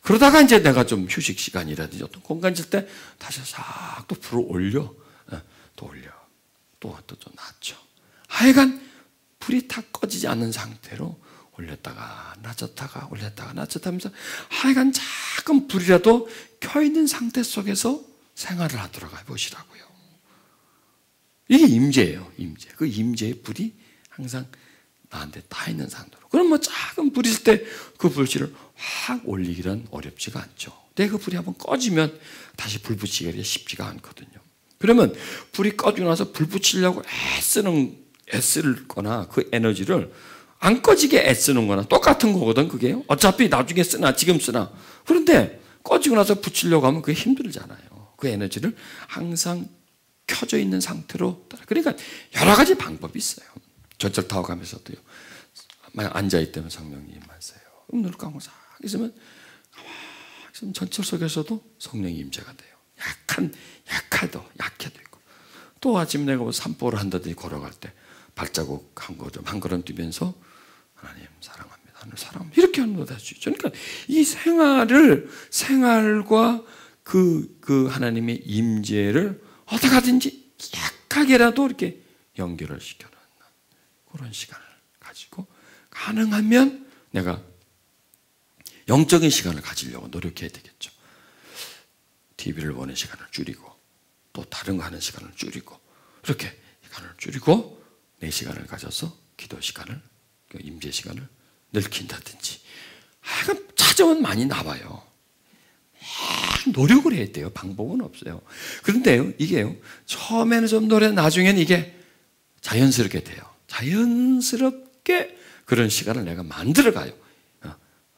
그러다가 이제 내가 좀 휴식 시간이라든지 어떤 공간질 때 다시 싹 또 불을 올려. 또 좀 낮춰. 하여간 불이 다 꺼지지 않는 상태로 올렸다가 낮췄다가 하면서 하여간 작은 불이라도 켜있는 상태 속에서 생활을 하도록 해보시라고요. 이게 임재예요. 그 임재의 불이 항상 나한테 타 있는 상태로. 그럼 뭐 작은 불이 있을 때 그 불씨를 확 올리기란 어렵지가 않죠. 근데 그 불이 한번 꺼지면 다시 불 붙이기가 쉽지가 않거든요. 그러면 불이 꺼지고 나서 불 붙이려고 애쓸 거나 그 에너지를 안 꺼지게 애쓰는 거나 똑같은 거거든, 그게. 어차피 나중에 쓰나 지금 쓰나. 그런데 꺼지고 나서 붙이려고 하면 그게 힘들잖아요. 그 에너지를 항상 켜져 있는 상태로. 그러니까 여러 가지 방법이 있어요. 전철 타고 가면서도요. 앉아있다면 성령님 임하세요. 눈을 감고 싹 있으면 전철 속에서도 성령의 임재가 돼요. 약해도 있고. 또 아침 내가 뭐 산보를 한다든지 걸어갈 때 발자국 한 걸음 뛰면서 하나님 사랑합니다. 하나님 사랑합니다. 이렇게 하는 것도 할 수 있죠. 그러니까 이 생활과 그 하나님의 임재를 어떻게 하든지 약하게라도 이렇게 연결을 시켜놓는 그런 시간을 가지고 가능하면 내가 영적인 시간을 가지려고 노력해야 되겠죠. TV를 보는 시간을 줄이고 또 다른 거 하는 시간을 줄이고 이렇게 시간을 줄이고 내 시간을 가져서 기도 시간을 임재 시간을 늘린다든지 하여간 찾으면 많이 나와요. 노력을 해야 돼요. 방법은 없어요. 그런데요, 이게요, 처음에는 좀 노래, 나중에는 이게 자연스럽게 돼요. 자연스럽게 그런 시간을 내가 만들어가요.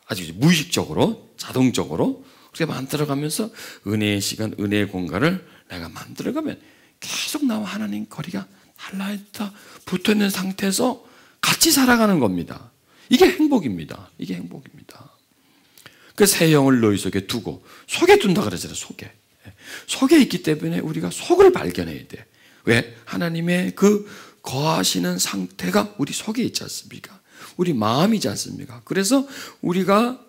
아주 무의식적으로, 자동적으로 그렇게 만들어가면서 은혜의 시간, 은혜의 공간을 내가 만들어가면 계속 나와 하나님 거리가 달라있다 붙어있는 상태에서 같이 살아가는 겁니다. 이게 행복입니다. 그 새 영을 너희 속에 두고, 속에 둔다 그러잖아요. 속에 있기 때문에 우리가 속을 발견해야 돼. 왜? 하나님의 그 거하시는 상태가 우리 속에 있지 않습니까? 우리 마음이지 않습니까? 그래서 우리가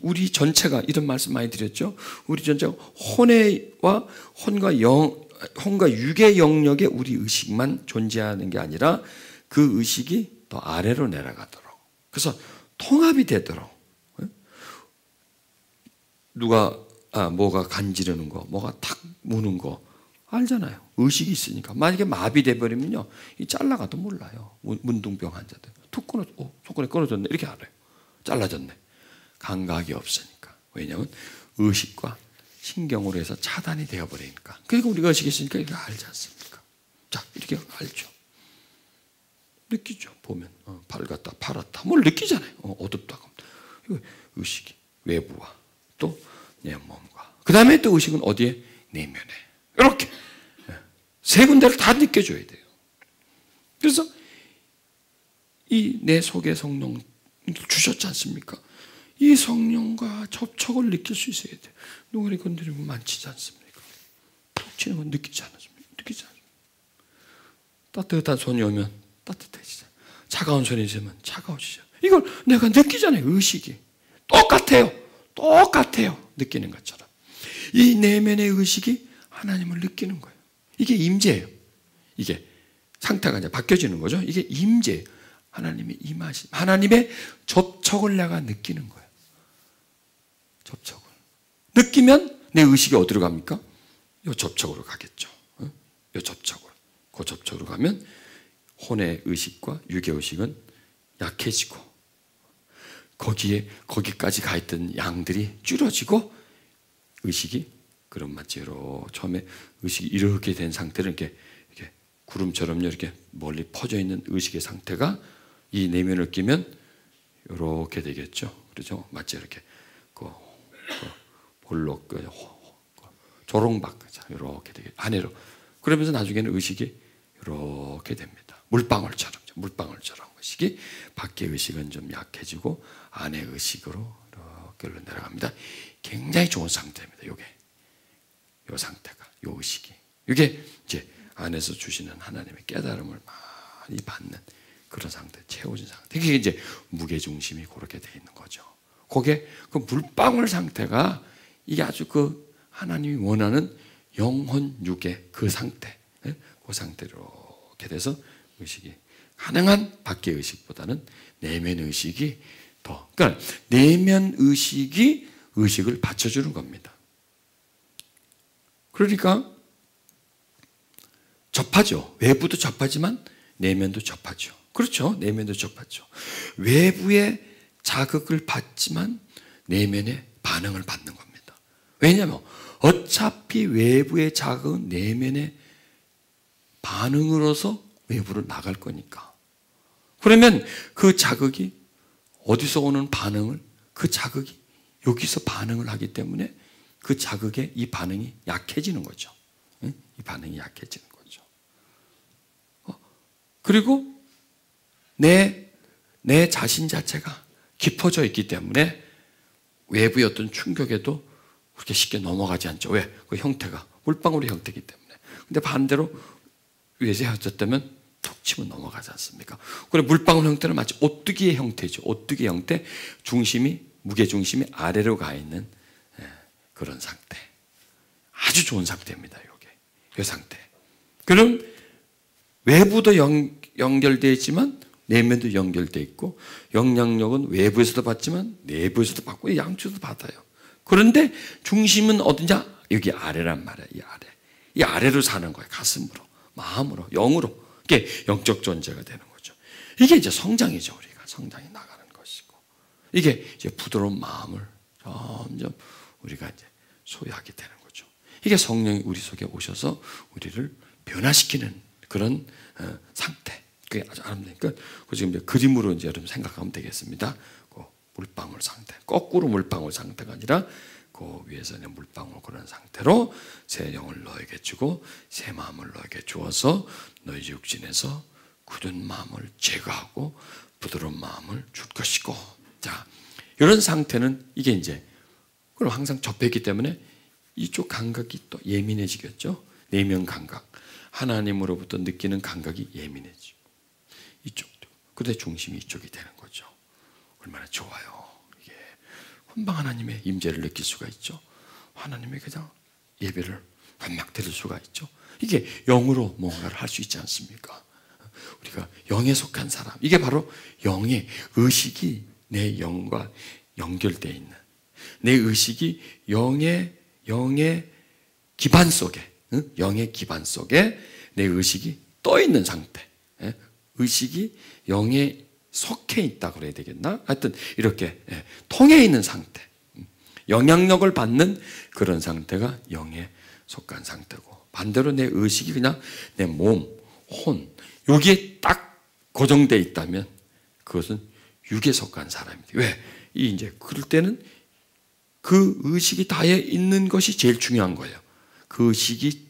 우리 전체가 이런 말씀 많이 드렸죠. 우리 전체가 혼과 육의 영역에 우리 의식만 존재하는 게 아니라 그 의식이 더 아래로 내려가도록, 그래서 통합이 되도록, 누가 뭐가 간지르는 거, 뭐가 탁 무는 거, 알잖아요. 의식이 있으니까. 만약에 마비돼 버리면요, 이 잘라가도 몰라요. 문둥병 환자들 툭 끊어, 손가락이 끊어졌네 이렇게 알아요. 잘라졌네. 감각이 없으니까. 왜냐하면 의식과 신경으로 해서 차단이 되어 버리니까. 그러니까 우리가 의식이 있으니까 이거 알지 않습니까? 자, 이렇게 알죠. 느끼죠. 보면 밝았다, 파랗다, 뭘 느끼잖아요. 어둡다. 이거 의식이 외부와 또 내 몸과. 그 다음에 또 의식은 어디에? 내면에. 이렇게 세 군데를 다 느껴줘야 돼요. 그래서 이 내 속에 성령 주셨지 않습니까? 이 성령과 접촉을 느낄 수 있어야 돼요. 누가 건드리면 만지지 않습니까? 톡 치는 건 느끼지 않습니까? 느끼지 않습니까? 따뜻한 손이 오면 따뜻해지죠. 차가운 손이 있으면 차가워지죠. 이걸 내가 느끼잖아요. 의식이 똑같아요. 똑같아요. 느끼는 것처럼 이 내면의 의식이 하나님을 느끼는 거예요. 이게 임재예요. 이게 상태가 이제 바뀌어지는 거죠. 이게 임재예요. 하나님의 임하심, 하나님의 접촉을 내가 느끼는 거예요. 접촉을 느끼면 내 의식이 어디로 갑니까? 이 접촉으로 가겠죠. 이 접촉으로. 그 접촉으로 가면 혼의 의식과 육의 의식은 약해지고 거기까지 가 있던 양들이 줄어지고 의식이 그런 마치로 처음에 의식이 이렇게 된 상태를 이렇게 구름처럼 이렇게 멀리 퍼져 있는 의식의 상태가 이 내면을 끼면 이렇게 되겠죠. 그렇죠? 마치 이렇게 볼록 조롱박 이렇게 되게 안으로. 그러면서 나중에는 의식이 이렇게 됩니다. 물방울처럼 의식이 밖의 의식은 좀 약해지고 안의 의식으로 이렇게 내려갑니다. 굉장히 좋은 상태입니다. 이 상태가, 이 의식이, 이게 이제 안에서 주시는 하나님의 깨달음을 많이 받는 그런 상태, 채워진 상태. 이게 이제 무게 중심이 그렇게 돼 있는 거죠. 그게 그 물방울 상태가 이게 아주 그 하나님이 원하는 영혼 육의 그 상태, 그 상태로 이렇게 돼서 의식이 가능한 밖의 의식보다는 내면 의식이 더, 그러니까 내면 의식이 의식을 받쳐주는 겁니다. 그러니까 접하죠. 외부도 접하지만 내면도 접하죠. 그렇죠. 내면도 접하죠. 외부의 자극을 받지만 내면의 반응을 받는 겁니다. 왜냐하면 어차피 외부의 자극은 내면의 반응으로서 외부로 나갈 거니까. 그러면 그 자극이 어디서 오는 반응을, 그 자극이 여기서 반응을 하기 때문에 그 자극에 이 반응이 약해지는 거죠. 이 반응이 약해지는 거죠. 그리고 내 자신 자체가 깊어져 있기 때문에 외부의 어떤 충격에도 그렇게 쉽게 넘어가지 않죠. 왜? 그 형태가 물방울의 형태이기 때문에. 근데 반대로 외세해졌다면 툭 치면 넘어가지 않습니까? 그래 물방울 형태는 마치 오뚜기의 형태죠. 오뚜기 형태, 중심이, 무게중심이 아래로 가 있는 그런 상태. 아주 좋은 상태입니다. 이 상태. 그럼 외부도 연결되어 있지만 내면도 연결되어 있고, 영향력은 외부에서도 받지만 내부에서도 받고 양쪽에서도 받아요. 그런데 중심은 어디냐? 여기 아래란 말이에요. 이 아래로 사는 거예요. 가슴으로, 마음으로, 영으로. 이게 영적 존재가 되는 거죠. 이게 이제 성장이죠. 우리가 성장이 나가는 것이고, 이게 이제 부드러운 마음을 점점 우리가 이제 소유하게 되는 거죠. 이게 성령이 우리 속에 오셔서 우리를 변화시키는 그런 상태. 그게 아주 아름다우니까 그 지금 이제 그림으로 이제 여러분 생각하면 되겠습니다. 그 물방울 상태, 거꾸로 물방울 상태가 아니라 그 위에서는 물방울 그런 상태로 새 영을 너에게 주고 새 마음을 너에게 주어서 너희 육신에서 굳은 마음을 제거하고 부드러운 마음을 줄 것이고. 자, 이런 상태는 이게 이제 그럼 항상 접했기 때문에 이쪽 감각이 또 예민해지겠죠. 내면 감각, 하나님으로부터 느끼는 감각이 예민해지고 이쪽도. 그런데 중심이 이쪽이 되는 거죠. 얼마나 좋아요. 이게 금방 하나님의 임재를 느낄 수가 있죠. 하나님의 그냥 예배를 감막 들을 수가 있죠. 이게 영으로 뭔가를 할 수 있지 않습니까? 우리가 영에 속한 사람, 이게 바로 영의 의식이 내 영과 연결되어 있는, 내 의식이 영의 기반 속에, 영의 기반 속에 내 의식이 떠 있는 상태. 의식이 영에 속해 있다 그래야 되겠나? 하여튼 이렇게 통해 있는 상태. 영향력을 받는 그런 상태가 영에 속한 상태고, 반대로 내 의식이 그냥 내 몸, 혼, 여기에 딱 고정되어 있다면 그것은 육에 속한 사람입니다. 왜? 이제 그럴 때는 그 의식이 닿아 있는 것이 제일 중요한 거예요. 그 의식이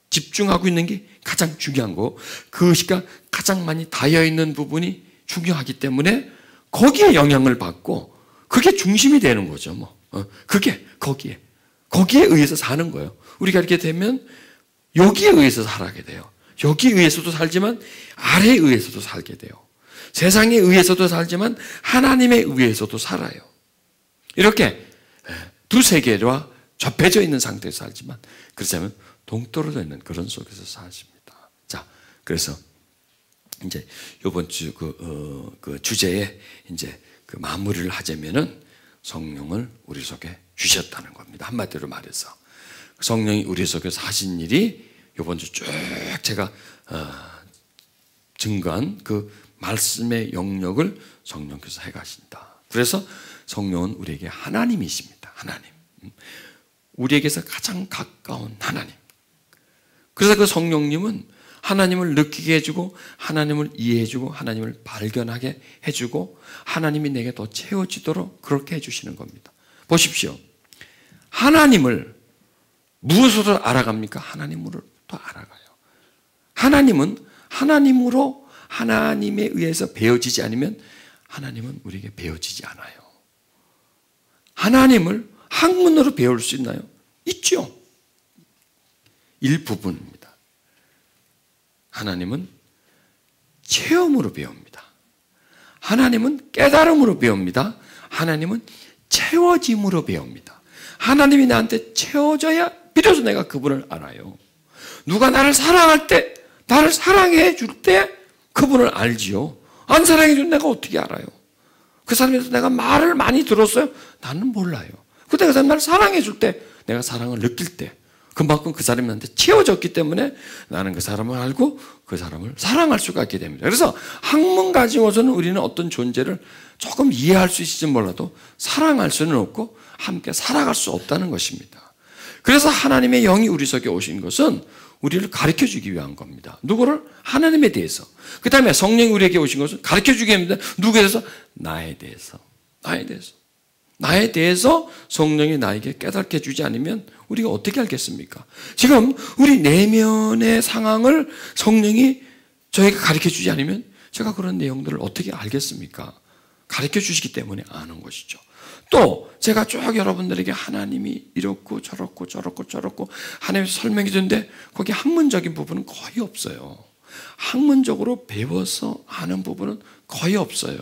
집중하고 있는 게 가장 중요한 거고, 그 의식과 가장 많이 닿아 있는 부분이 중요하기 때문에 거기에 영향을 받고 그게 중심이 되는 거죠. 그게 거기에 의해서 사는 거예요. 우리가 이렇게 되면 여기에 의해서 살게 돼요. 여기에 의해서도 살지만 아래에 의해서도 살게 돼요. 세상에 의해서도 살지만 하나님에 의해서도 살아요. 이렇게 두 세계와 접해져 있는 상태에서 살지만, 그렇다면 동떨어져 있는 그런 속에서 사십니다. 자, 그래서 이제 이번 주 그 주제에 이제 그 마무리를 하자면은 성령을 우리 속에 주셨다는 겁니다. 한마디로 말해서 성령이 우리 속에서 하신 일이 이번 주 쭉 제가 증거한 그 말씀의 영역을 성령께서 해가신다. 그래서 성령은 우리에게 하나님이십니다. 하나님. 우리에게서 가장 가까운 하나님. 그래서 그 성령님은 하나님을 느끼게 해주고, 하나님을 이해해주고, 하나님을 발견하게 해주고, 하나님이 내게 더 채워지도록 그렇게 해주시는 겁니다. 보십시오. 하나님을 무엇으로 알아갑니까? 하나님으로 또 알아가요. 하나님은 하나님으로, 하나님에 의해서 배워지지 않으면 하나님은 우리에게 배워지지 않아요. 하나님을 학문으로 배울 수 있나요? 있죠. 일부분입니다. 하나님은 체험으로 배웁니다. 하나님은 깨달음으로 배웁니다. 하나님은 채워짐으로 배웁니다. 하나님이 나한테 채워져야 비로소 내가 그분을 알아요. 누가 나를 사랑할 때, 나를 사랑해 줄 때 그분을 알지요. 안 사랑해 줄 내가 어떻게 알아요? 그 사람에서 내가 말을 많이 들었어요? 나는 몰라요. 그때 그 사람이 나를 사랑해 줄 때, 내가 사랑을 느낄 때, 그만큼 그 사람이 나한테 채워졌기 때문에 나는 그 사람을 알고 그 사람을 사랑할 수가 있게 됩니다. 그래서 학문 가지고서는 우리는 어떤 존재를 조금 이해할 수 있을지 몰라도 사랑할 수는 없고 함께 살아갈 수 없다는 것입니다. 그래서 하나님의 영이 우리 속에 오신 것은 우리를 가르쳐 주기 위한 겁니다. 누구를? 하나님에 대해서. 그 다음에 성령이 우리에게 오신 것은 가르쳐 주기 위함입니다. 누구에 대해서? 나에 대해서. 나에 대해서. 나에 대해서 성령이 나에게 깨닫게 해주지 않으면 우리가 어떻게 알겠습니까? 지금 우리 내면의 상황을 성령이 저에게 가르쳐 주지 않으면 제가 그런 내용들을 어떻게 알겠습니까? 가르쳐 주시기 때문에 아는 것이죠. 또 제가 쭉 여러분들에게 하나님이 이렇고 저렇고 저렇고 저렇고 하나님이 설명해 주는데 거기 학문적인 부분은 거의 없어요. 학문적으로 배워서 아는 부분은 거의 없어요.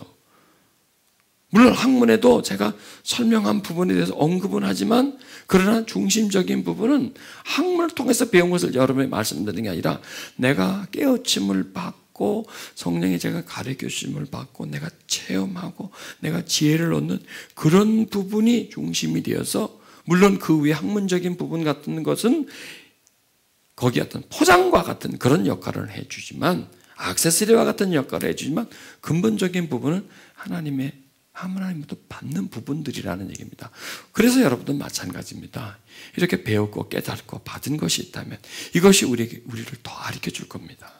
물론 학문에도 제가 설명한 부분에 대해서 언급은 하지만, 그러나 중심적인 부분은 학문을 통해서 배운 것을 여러분에게 말씀드리는 게 아니라 내가 깨우침을 받고 성령이 제가 가르쳐 주심을 받고 내가 체험하고 내가 지혜를 얻는 그런 부분이 중심이 되어서, 물론 그 위에 학문적인 부분 같은 것은 거기 어떤 포장과 같은 그런 역할을 해주지만, 액세서리와 같은 역할을 해주지만 근본적인 부분은 하나님부터 받는 부분들이라는 얘기입니다. 그래서 여러분도 마찬가지입니다. 이렇게 배우고 깨닫고 받은 것이 있다면 이것이 우리를 더 가르쳐 줄 겁니다.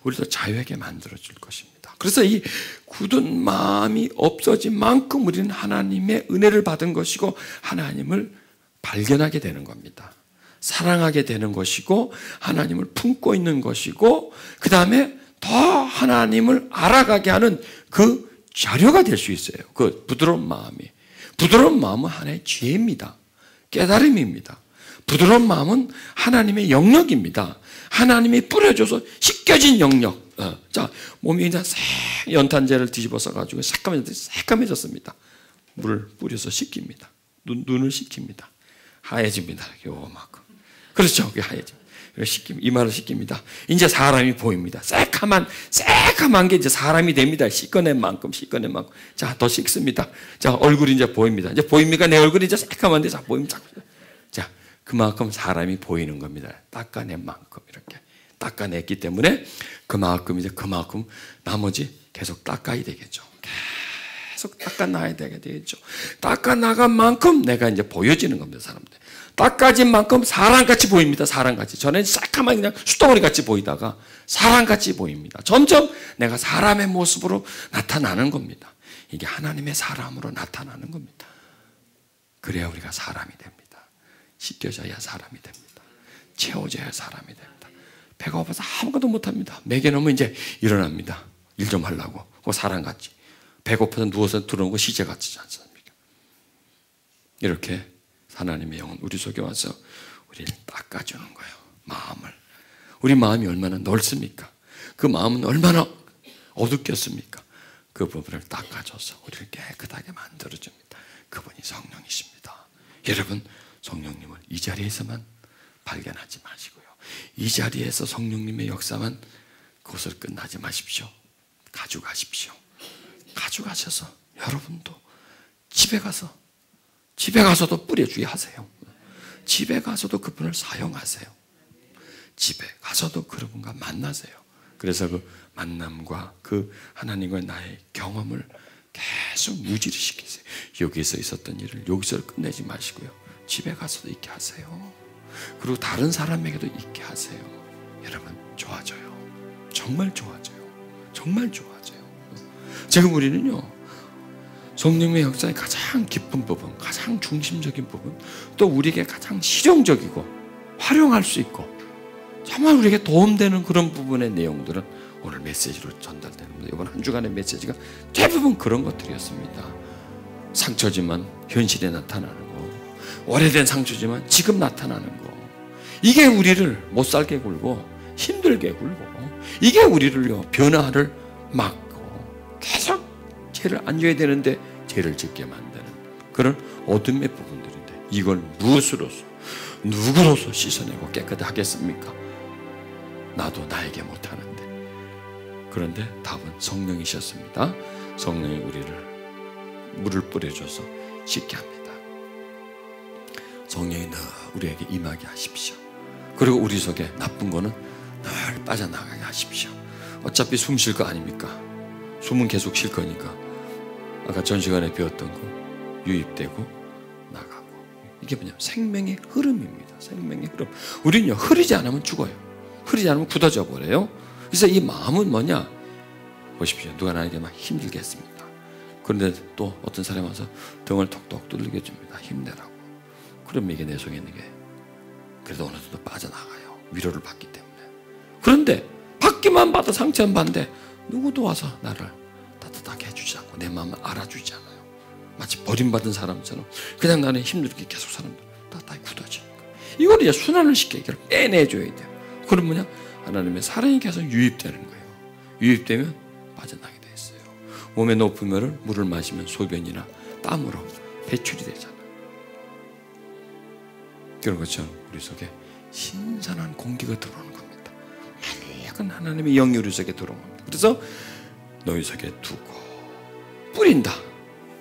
우리를 더 자유하게 만들어 줄 것입니다. 그래서 이 굳은 마음이 없어진 만큼 우리는 하나님의 은혜를 받은 것이고 하나님을 발견하게 되는 겁니다. 사랑하게 되는 것이고 하나님을 품고 있는 것이고, 그 다음에 더 하나님을 알아가게 하는 그 자료가 될 수 있어요. 그 부드러운 마음이. 부드러운 마음은 하나의 지혜입니다. 깨달음입니다. 부드러운 마음은 하나님의 영역입니다. 하나님이 뿌려줘서 씻겨진 영역. 자, 몸이 이제 연탄재를 뒤집어서 가지고 새까매졌습니다. 물을 뿌려서 씻깁니다. 눈을 씻깁니다. 하얘집니다. 요만큼. 그렇죠. 그게 하얘집니다. 이마를 씻깁니다. 이제 사람이 보입니다. 새카만 게 이제 사람이 됩니다. 씻어낸 만큼. 자, 더 씻습니다. 자, 얼굴이 이제 보입니다. 이제 보입니까? 내 얼굴이 이제 새카만데, 자, 보입니다. 자, 그만큼 사람이 보이는 겁니다. 닦아낸 만큼 이렇게 닦아냈기 때문에 그만큼 나머지 계속 닦아야 되겠죠. 계속 닦아놔야 되겠죠. 닦아나간 만큼 내가 이제 보여지는 겁니다, 사람들. 닦아진 만큼 사람같이 보입니다, 사람같이. 전에 새까만 그냥 숫덩어리같이 보이다가 사람같이 보입니다. 점점 내가 사람의 모습으로 나타나는 겁니다. 이게 하나님의 사람으로 나타나는 겁니다. 그래야 우리가 사람이 됩니다. 씻겨져야 사람이 됩니다. 채워져야 사람이 됩니다. 배가 고파서 아무것도 못합니다. 먹여놓으면 이제 일어납니다. 일 좀 하려고. 그 사람같이. 배고파서 누워서 들어오는 거 시제같지 않습니까? 이렇게 하나님의 영은 우리 속에 와서 우리를 닦아주는 거예요. 마음을. 우리 마음이 얼마나 넓습니까? 그 마음은 얼마나 어둡겠습니까? 그 부분을 닦아줘서 우리를 깨끗하게 만들어줍니다. 그분이 성령이십니다. 여러분, 성령님을 이 자리에서만 발견하지 마시고요. 이 자리에서 성령님의 역사만 그것을 끝나지 마십시오. 가져가십시오. 가져가셔서 여러분도 집에 가서도 뿌려주게 하세요. 집에 가서도 그분을 사용하세요. 집에 가서도 그분과 만나세요. 그래서 그 만남과 그 하나님과 나의 경험을 계속 유지를 시키세요. 여기서 있었던 일을 여기서 끝내지 마시고요. 집에 가서도 있게 하세요. 그리고 다른 사람에게도 있게 하세요. 여러분, 좋아져요. 정말 좋아져요. 정말 좋아져요. 지금 우리는요, 성령의 역사의 가장 깊은 부분, 가장 중심적인 부분, 또 우리에게 가장 실용적이고 활용할 수 있고 정말 우리에게 도움되는 그런 부분의 내용들은 오늘 메시지로 전달되는 겁니다. 이번 한 주간의 메시지가 대부분 그런 것들이었습니다. 상처지만 현실에 나타나는 거, 오래된 상처지만 지금 나타나는 거, 이게 우리를 못 살게 굴고 힘들게 굴고, 이게 우리를요 변화를 막고 계속 죄를 안 져야 되는데 죄를 짓게 만드는 그런 어둠의 부분들인데, 이걸 무엇으로서 누구로서 씻어내고 깨끗하겠습니까? 나도 나에게 못하는데. 그런데 답은 성령이셨습니다. 성령이 우리를 물을 뿌려줘서 씻게 합니다. 성령이 늘 우리에게 임하게 하십시오. 그리고 우리 속에 나쁜 거는 늘 빠져나가게 하십시오. 어차피 숨 쉴 거 아닙니까? 숨은 계속 쉴 거니까 아까 전 시간에 배웠던 거 유입되고 나가고, 이게 뭐냐면 생명의 흐름입니다. 생명의 흐름. 우리는요 흐르지 않으면 죽어요. 흐르지 않으면 굳어져 버려요. 그래서 이 마음은 뭐냐, 보십시오. 누가 나에게 막 힘들게 했습니다. 그런데 또 어떤 사람이 와서 등을 톡톡 두들겨 줍니다. 힘내라고. 그러면 이게 내 속에 있는 게 그래도 어느 정도 빠져나가요. 위로를 받기 때문에. 그런데 받기만 받아 상처만 받는데 누구도 와서 나를 따뜻하게 해주지 않고 내 마음을 알아주지 않아요. 마치 버림받은 사람처럼 그냥 나는 힘들게 계속 사람들 따뜻하게 굳어지니까, 이걸 이제 순환을 시켜 이걸 빼내줘야 돼요. 그럼 뭐냐, 하나님의 사랑이 계속 유입되는 거예요. 유입되면 빠져나게 돼 있어요. 몸에 높으면 물을 마시면 소변이나 땀으로 배출이 되잖아요. 그런 것처럼 우리 속에 신선한 공기가 들어오는 겁니다. 맑은 하나님의 영이 우리 속에 들어오는 겁니다. 그래서 너희 속에 두고 뿌린다.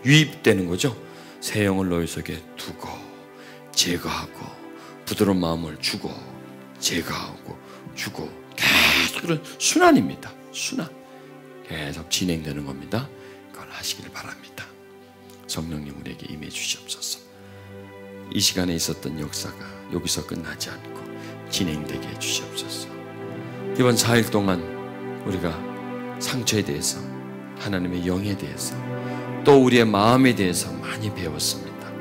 유입되는 거죠. 새 영을 너희 속에 두고 제거하고 부드러운 마음을 주고 제거하고 주고, 계속 그런 순환입니다. 순환. 계속 진행되는 겁니다. 그걸 하시길 바랍니다. 성령님 우리에게 임해 주시옵소서. 이 시간에 있었던 역사가 여기서 끝나지 않고 진행되게 해 주시옵소서. 이번 4일 동안 우리가 상처에 대해서, 하나님의 영에 대해서, 또 우리의 마음에 대해서 많이 배웠습니다.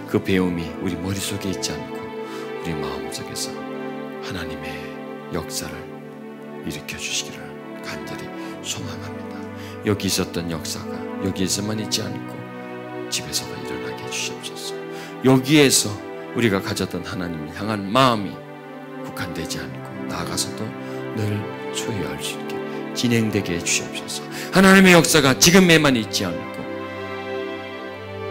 그 배움이 우리 머릿속에 있지 않고 우리 마음속에서 하나님의 역사를 일으켜 주시기를 간절히 소망합니다. 여기 있었던 역사가 여기에서만 있지 않고 집에서도 일어나게 해주시옵소서. 여기에서 우리가 가졌던 하나님을 향한 마음이 국한되지 않고 나아가서도 늘 소유할 수 있게 진행되게 해주시옵소서. 하나님의 역사가 지금에만 있지 않고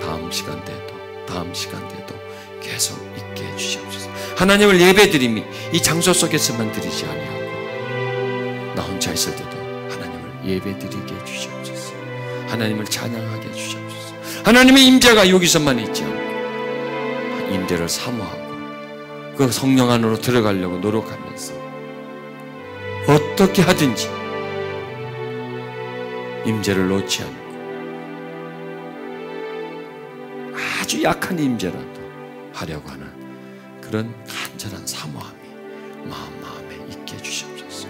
다음 시간대에도 계속 있게 해주시옵소서. 하나님을 예배드림이 이 장소 속에서만 드리지 아니하고 나 혼자 있을 때도 하나님을 예배드리게 해주시옵소서. 하나님을 찬양하게 해주시옵소서. 하나님의 임재가 여기서만 있지 않고 임재를 사모하고 그 성령 안으로 들어가려고 노력하면서 어떻게 하든지 임재를 놓지 않고 아주 약한 임재라도 하려고 하는 그런 간절한 사모함이 마음에 있게 해주시옵소서.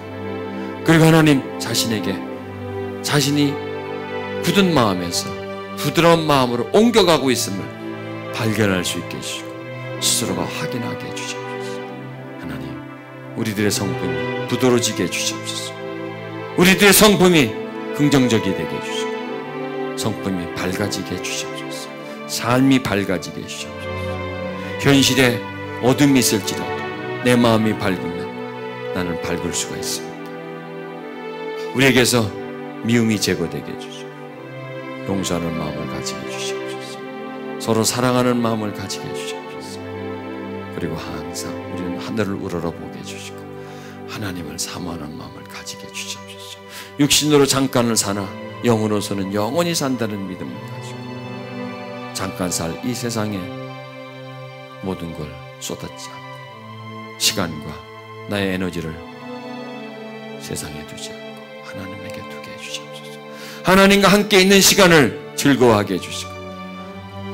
그리고 하나님 자신에게 자신이 굳은 마음에서 부드러운 마음으로 옮겨가고 있음을 발견할 수 있게 해주시고 스스로가 확인하게 해주시옵소서. 하나님, 우리들의 성품이 부드러워지게 해주시옵소서. 우리들의 성품이 긍정적이 되게 해주시고 성품이 밝아지게 해주시옵소서. 삶이 밝아지게 해주시옵소서. 현실에 어둠이 있을지라도 내 마음이 밝으면 나는 밝을 수가 있습니다. 우리에게서 미움이 제거되게 해주시고 용서하는 마음을 가지게 해주시옵소서. 서로 사랑하는 마음을 가지게 해주시옵소서. 그리고 항상 우리는 하늘을 우러러보게 해주시고 하나님을 사모하는 마음을 가지게 해주시옵소서. 육신으로 잠깐을 사나 영으로서는 영원히 산다는 믿음을 가지고 잠깐 살 이 세상에 모든 걸 쏟았지 않고 시간과 나의 에너지를 세상에 두지 않고 하나님에게 두게 해주시옵소서. 하나님과 함께 있는 시간을 즐거워하게 해주시고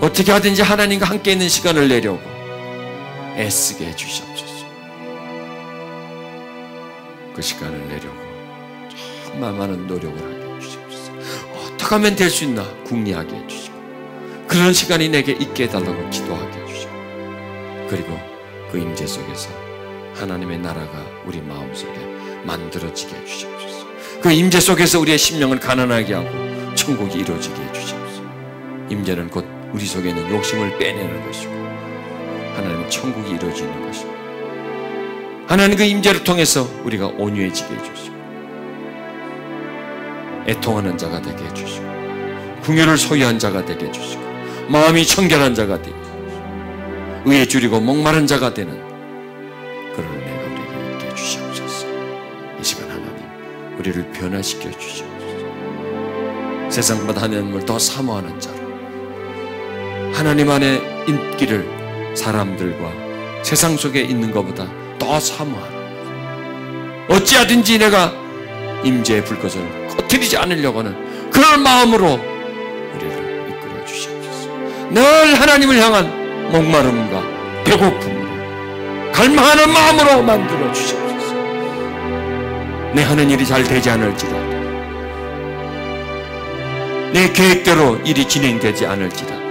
어떻게 하든지 하나님과 함께 있는 시간을 내려고 애쓰게 해주시옵소서. 그 시간을 내려고 정말 많은 노력을 하게 해주시옵소서. 어떻게 하면 될 수 있나 궁리하게 해주시고 그런 시간이 내게 있게 해달라고 기도하게 해주시고 그리고 그 임재 속에서 하나님의 나라가 우리 마음속에 만들어지게 해주시옵소서. 그 임재 속에서 우리의 심령을 가난하게 하고 천국이 이루어지게 해주시옵소서. 임재는 곧 우리 속에 있는 욕심을 빼내는 것이고 하나님의 천국이 이루어지는 것이고 하나님 그 임재를 통해서 우리가 온유해지게 해주시고 애통하는 자가 되게 해주시고 궁유를 소유한 자가 되게 해주시고 마음이 청결한 자가 되게 해주시고 의에 줄이고 목마른 자가 되는 그런 은혜가 우리에게 있게 해주시옵소서. 이 시간 하나님 우리를 변화시켜 주시옵소서. 세상보다 하나님을 더 사모하는 자로 하나님 안에 있기를 사람들과 세상 속에 있는 것보다 더 사모하는 어찌하든지 내가 임재의 불꽃을 꺼뜨리지 않으려고 하는 그런 마음으로 우리를 이끌어 주시옵소서. 늘 하나님을 향한 목마름과 배고픔으로 갈망하는 마음으로 만들어 주시옵소서. 내 하는 일이 잘 되지 않을지라도 내 계획대로 일이 진행되지 않을지라도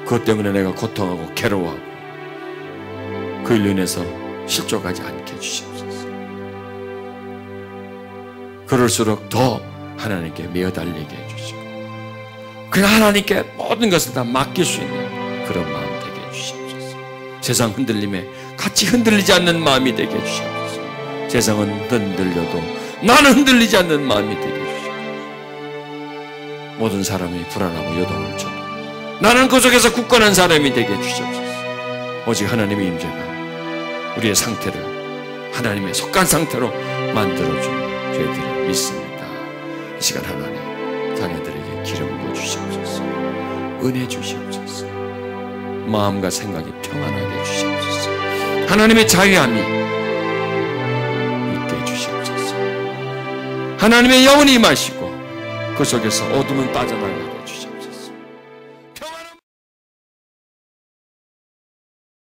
그것 때문에 내가 고통하고 괴로워하고 그일로 인해서 실족하지 않게 해주시옵소서. 그럴수록 더 하나님께 매어 달리게 해주시고 그냥 하나님께 모든 것을 다 맡길 수 있는 그런 마음 되게 해주시옵소서. 세상 흔들림에 같이 흔들리지 않는 마음이 되게 해주시옵소서. 세상은 흔들려도 나는 흔들리지 않는 마음이 되게 해주시고 모든 사람이 불안하고 요동을 쳐도 나는 그 속에서 굳건한 사람이 되게 해주시옵소서. 오직 하나님의 임재가 우리의 상태를 하나님의 속한 상태로 만들어주는 저희들을 믿습니다. 이 시간 하나님 자녀들에게 기름 부어주시옵소서. 은혜 주시옵소서. 마음과 생각이 평안하게 해주시옵소서. 하나님의 자유함이 있게 해주시옵소서. 하나님의 영원히 임하시고 그 속에서 어둠은 빠져나가고